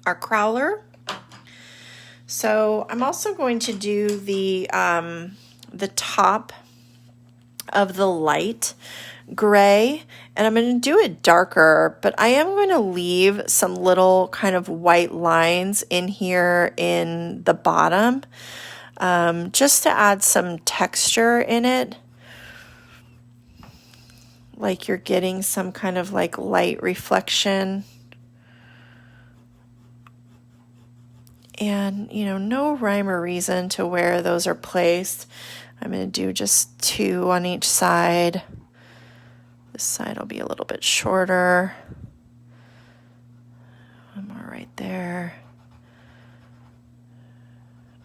our crowler. So I'm also going to do the top of the light gray, and I'm going to do it darker, but I am going to leave some little kind of white lines in here in the bottom, just to add some texture in it. Like you're getting some kind of like light reflection. And, you know, no rhyme or reason to where those are placed. I'm going to do just 2 on each side. This side will be a little bit shorter. One more right there.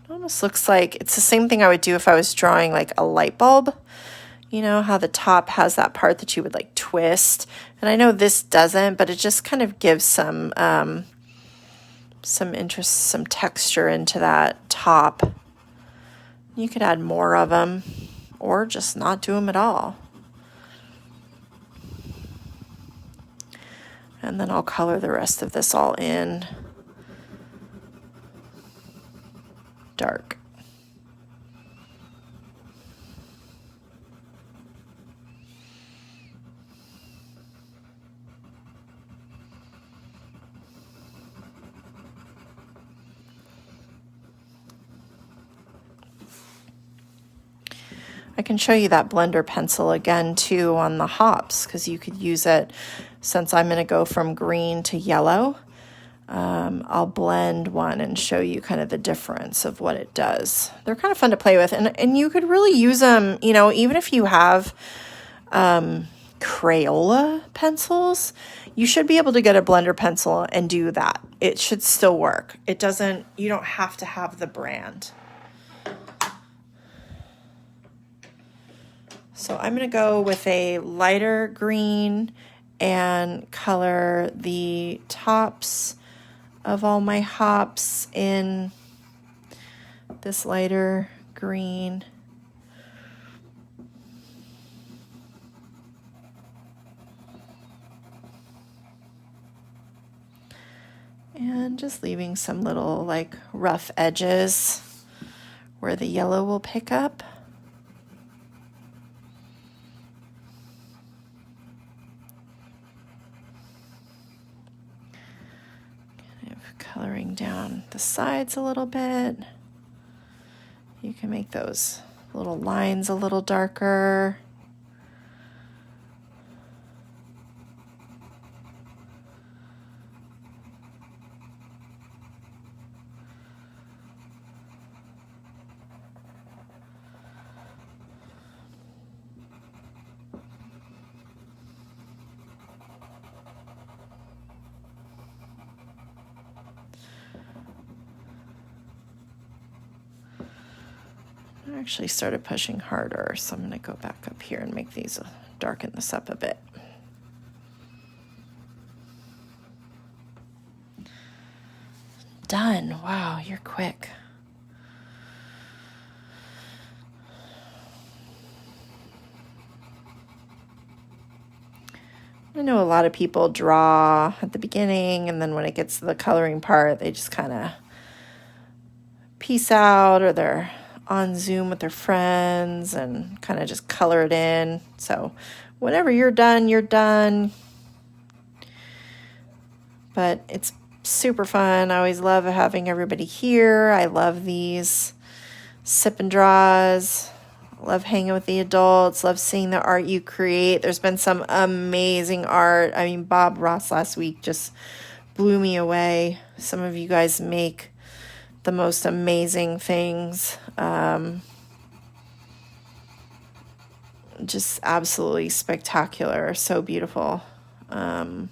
It almost looks like it's the same thing I would do if I was drawing like a light bulb. You know how the top has that part that you would like twist. And I know this doesn't, but it just kind of gives some interest, some texture into that top. You could add more of them or just not do them at all. And then I'll color the rest of this all in dark. I can show you that blender pencil again too on the hops, because you could use it since I'm going to go from green to yellow. I'll blend one and show you kind of the difference of what it does. They're kind of fun to play with, and you could really use them, you know, even if you have Crayola pencils, you should be able to get a blender pencil and do that. It should still work. It doesn't, you don't have to have the brand. So I'm going to go with a lighter green and color the tops of all my hops in this lighter green. And just leaving some little like rough edges where the yellow will pick up. Coloring down the sides a little bit. You can make those little lines a little darker. I actually started pushing harder, so I'm going to go back up here and make these darken this up a bit. Done. Wow, you're quick. I know a lot of people draw at the beginning, and then when it gets to the coloring part, they just kind of peace out, or they're on Zoom with their friends and kind of just color it in. So whenever you're done, you're done. But it's super fun. I always love having everybody here. I love these sip and draws. Love hanging with the adults. Love seeing the art you create. There's been some amazing art. I mean, Bob Ross last week just blew me away. Some of you guys make the most amazing things. Just absolutely spectacular. So beautiful. There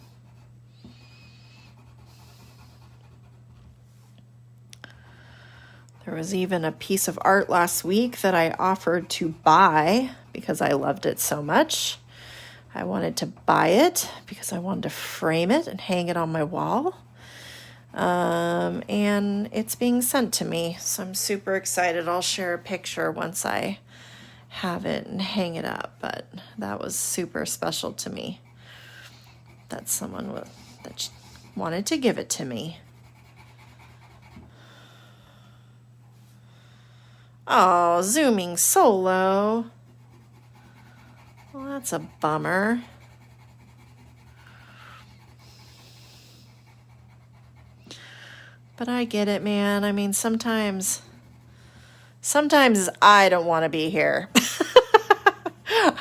was even a piece of art last week that I offered to buy because I loved it so much. I wanted to buy it because I wanted to frame it and hang it on my wall. And it's being sent to me, so I'm super excited. I'll share a picture once I have it and hang it up, but that was super special to me that someone that wanted to give it to me. Oh, zooming solo. Well, that's a bummer. But I get it, man. I mean, sometimes I don't want to be here.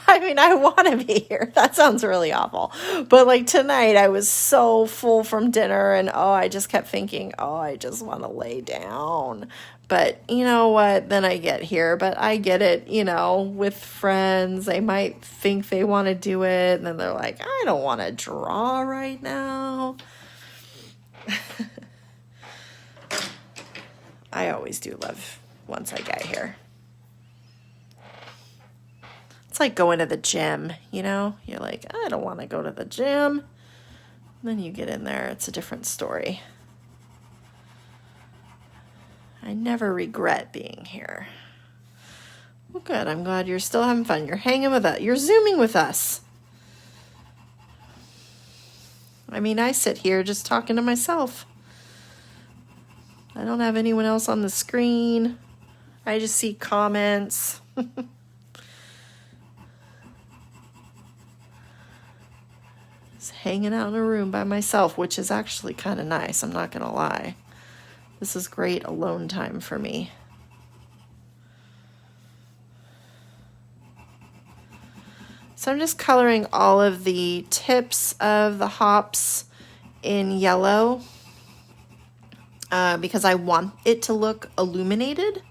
I mean, I want to be here. That sounds really awful. But like tonight, I was so full from dinner and I just kept thinking, I just want to lay down. But you know what? Then I get here. But I get it, with friends. They might think they want to do it. And then they're like, I don't want to draw right now. I always do love once I get here. It's like going to the gym, You're like, I don't want to go to the gym. And then you get in there, it's a different story. I never regret being here. Well, good. I'm glad you're still having fun. You're hanging with us. You're Zooming with us. I mean, I sit here just talking to myself. I don't have anyone else on the screen. I just see comments. Just hanging out in a room by myself, which is actually kind of nice. I'm not going to lie. This is great alone time for me. So I'm just coloring all of the tips of the hops in yellow because I want it to look illuminated,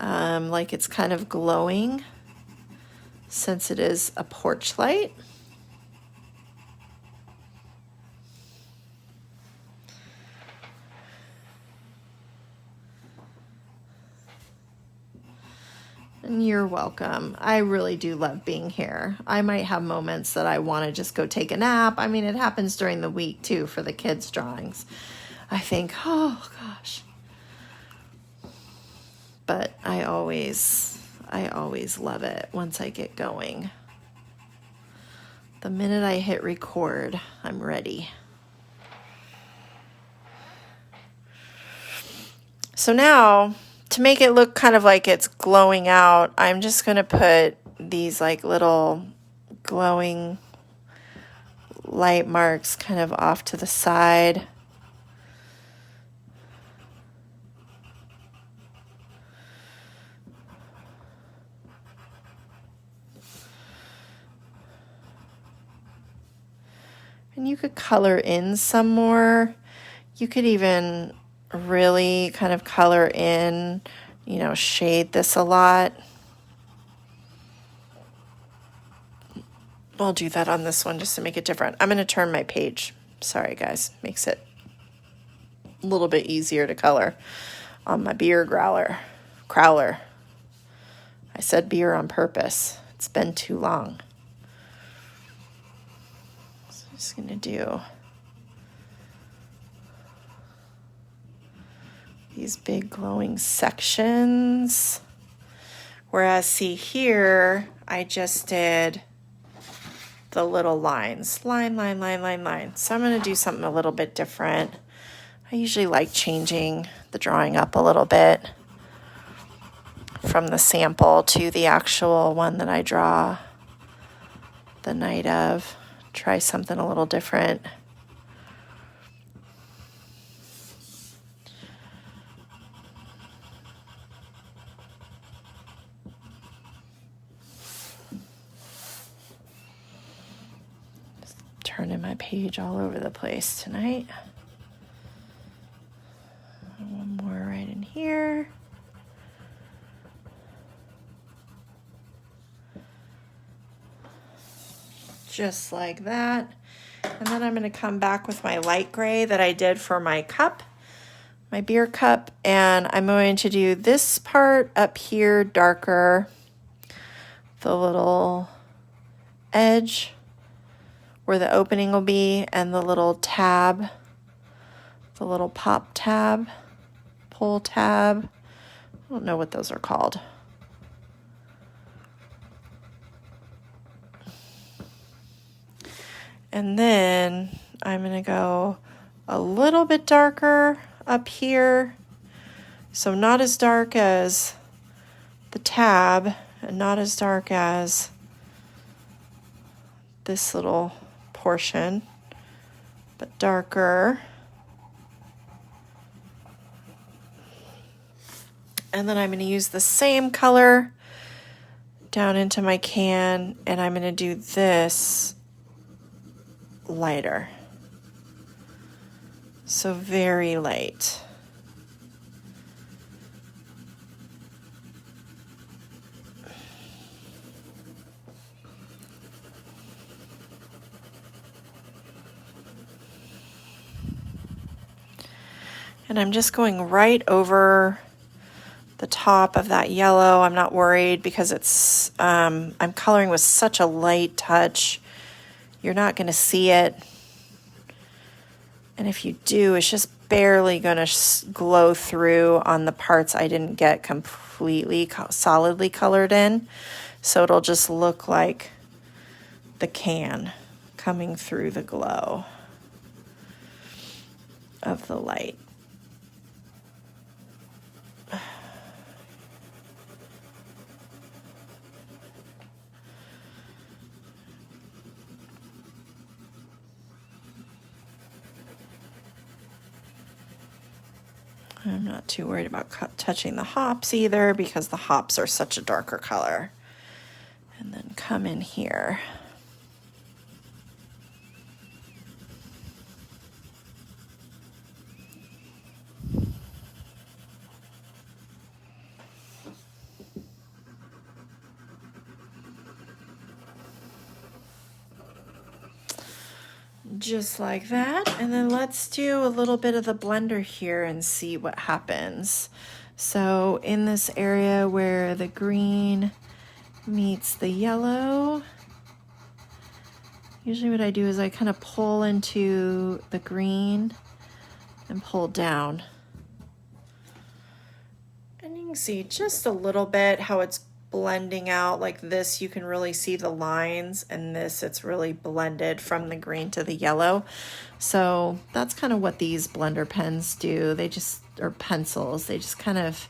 like it's kind of glowing since it is a porch light. And you're welcome. I really do love being here. I might have moments that I want to just go take a nap. I mean, it happens during the week too for the kids' drawings. I think, oh gosh. But I always love it once I get going. The minute I hit record, I'm ready. So now, to make it look kind of like it's glowing out, I'm just going to put these like little glowing light marks kind of off to the side. And you could color in some more. You could even really kind of color in, shade this a lot. I'll do that on this one just to make it different. I'm going to turn my page. Sorry, guys. Makes it a little bit easier to color on my beer crowler. I said beer on purpose. It's been too long. So I'm just going to do these big glowing sections. Whereas, see here, I just did the little lines. Line. So I'm going to do something a little bit different. I usually like changing the drawing up a little bit from the sample to the actual one that I draw the night of. Try something a little different. Turning my page all over the place tonight. One more right in here. Just like that. And then I'm going to come back with my light gray that I did for my cup, my beer cup, and I'm going to do this part up here darker, the little edge where the opening will be, and the little tab, the little pop tab, pull tab. I don't know what those are called. And then I'm going to go a little bit darker up here. So not as dark as the tab and not as dark as this little portion, but darker. And then I'm going to use the same color down into my can, and I'm going to do this lighter. So very light. And I'm just going right over the top of that yellow. I'm not worried because it's, I'm coloring with such a light touch. You're not going to see it. And if you do, it's just barely going to glow through on the parts I didn't get completely solidly colored in. So it'll just look like the can coming through the glow of the light. I'm not too worried about touching the hops either because the hops are such a darker color. And then come in here. Just like that. And then let's do a little bit of the blender here and see what happens. So in this area where the green meets the yellow, usually what I do is I kind of pull into the green and pull down. And you can see just a little bit how it's blending out. Like this, you can really see the lines, and this, it's really blended from the green to the yellow. So that's kind of what these blender pens do. They just, or pencils, they just kind of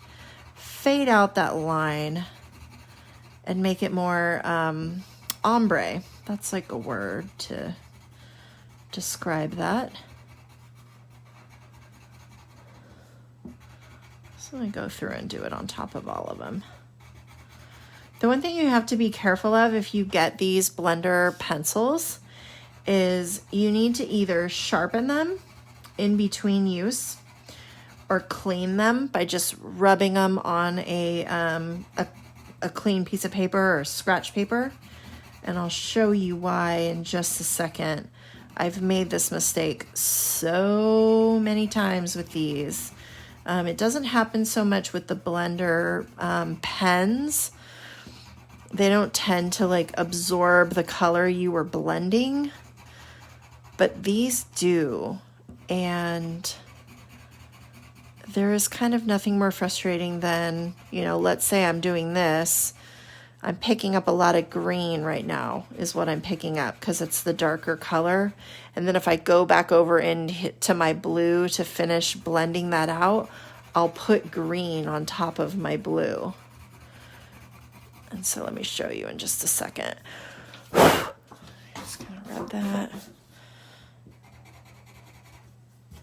fade out that line and make it more ombre. That's like a word to describe that. So I go through and do it on top of all of them. The one thing you have to be careful of if you get these blender pencils is you need to either sharpen them in between use or clean them by just rubbing them on a clean piece of paper or scratch paper. And I'll show you why in just a second. I've made this mistake so many times with these. It doesn't happen so much with the blender pens. They don't tend to like absorb the color you were blending, but these do. And there is kind of nothing more frustrating than, you know, let's say I'm doing this. I'm picking up a lot of green right now is what I'm picking up because it's the darker color. And then if I go back over into my blue to finish blending that out, I'll put green on top of my blue. And so let me show you in just a second. Just gonna rub that.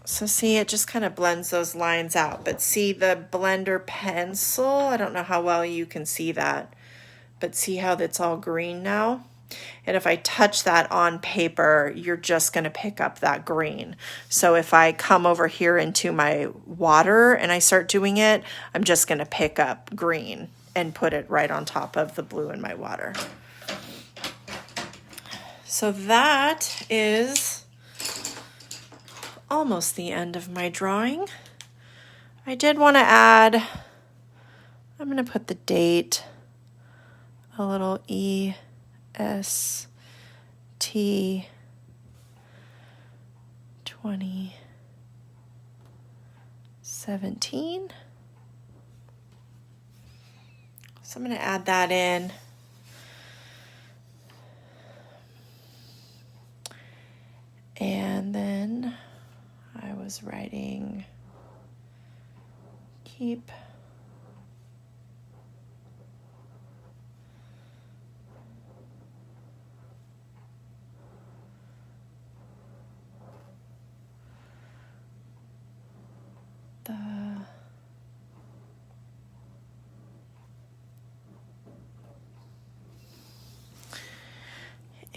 So see, it just kind of blends those lines out. But see the blender pencil, I don't know how well you can see that, but see how that's all green now? And if I touch that on paper, you're just gonna pick up that green. So if I come over here into my water and I start doing it, I'm just gonna pick up green and put it right on top of the blue in my water. So that is almost the end of my drawing. I did want to add, I'm going to put the date, a little EST 2017. So I'm going to add that in. And then I was writing keep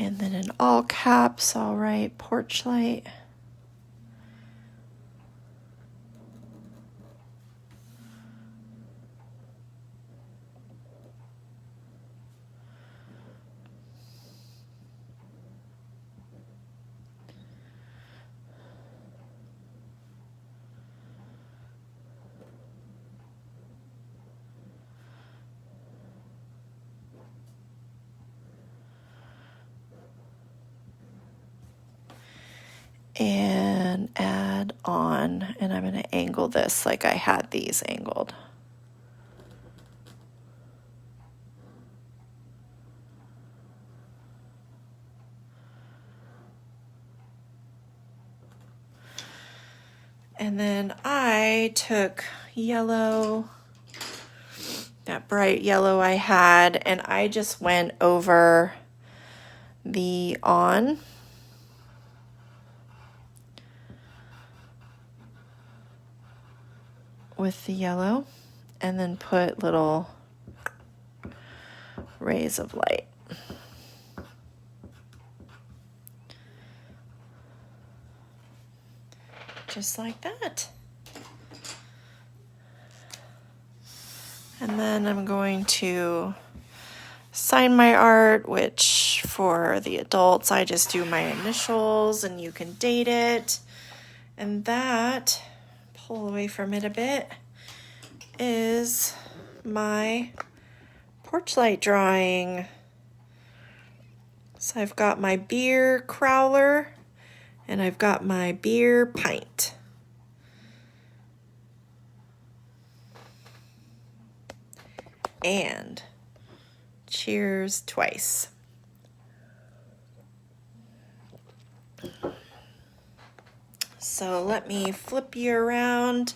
And then in all caps, I'll write Porchlight. And add on, and I'm going to angle this like I had these angled. And then I took yellow, that bright yellow I had, and I just went over the on. With the yellow, and then put little rays of light. Just like that. And then I'm going to sign my art, which for the adults, I just do my initials and you can date it. And that, pull away from it a bit, is my Porchlight drawing. So I've got my beer crowler and I've got my beer pint. And cheers twice. So let me flip you around.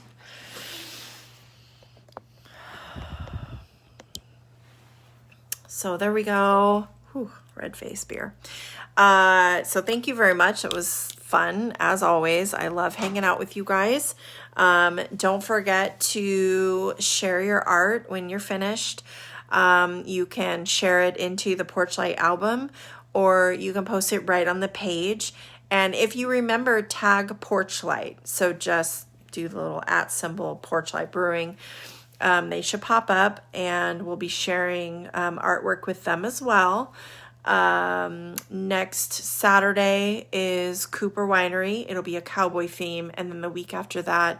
So there we go. Whew, red face beer. So thank you very much. It was fun as always. I love hanging out with you guys. Don't forget to share your art when you're finished. You can share it into the Porchlight album, or you can post it right on the page. And if you remember, tag Porchlight. So just do the little @ symbol Porchlight Brewing. They should pop up, and we'll be sharing artwork with them as well. Next Saturday is Cooper Winery. It'll be a cowboy theme. And then the week after that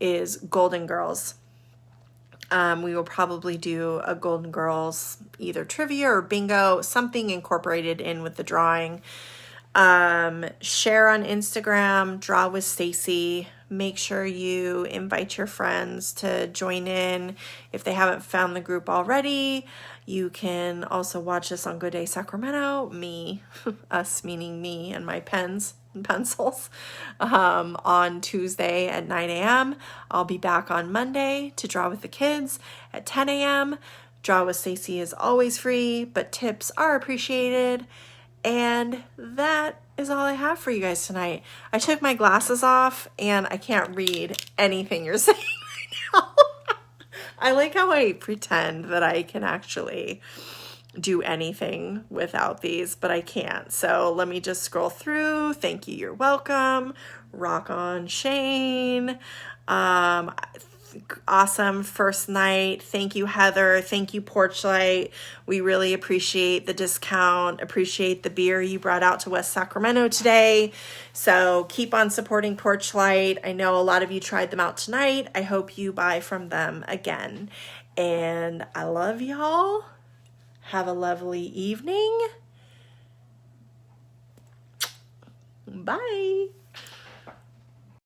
is Golden Girls. We will probably do a Golden Girls either trivia or bingo, something incorporated in with the drawing. Share on Instagram, Draw with Stacy. Make sure you invite your friends to join in. If they haven't found the group already, you can also watch us on Good Day Sacramento, us meaning me and my pens and pencils, on Tuesday at 9 a.m. I'll be back on Monday to draw with the kids at 10 a.m. Draw with Stacy is always free, but tips are appreciated. And that is all I have for you guys tonight. I took my glasses off and I can't read anything you're saying right now. I like how I pretend that I can actually do anything without these, but I can't. So let me just scroll through. Thank you. You're welcome. Rock on, Shane. Awesome first night. Thank you, Heather. Thank you, Porchlight. We really appreciate the discount, appreciate the beer you brought out to West Sacramento today. So keep on supporting Porchlight. I know a lot of you tried them out tonight. I hope you buy from them again. And I love y'all. Have a lovely evening. Bye.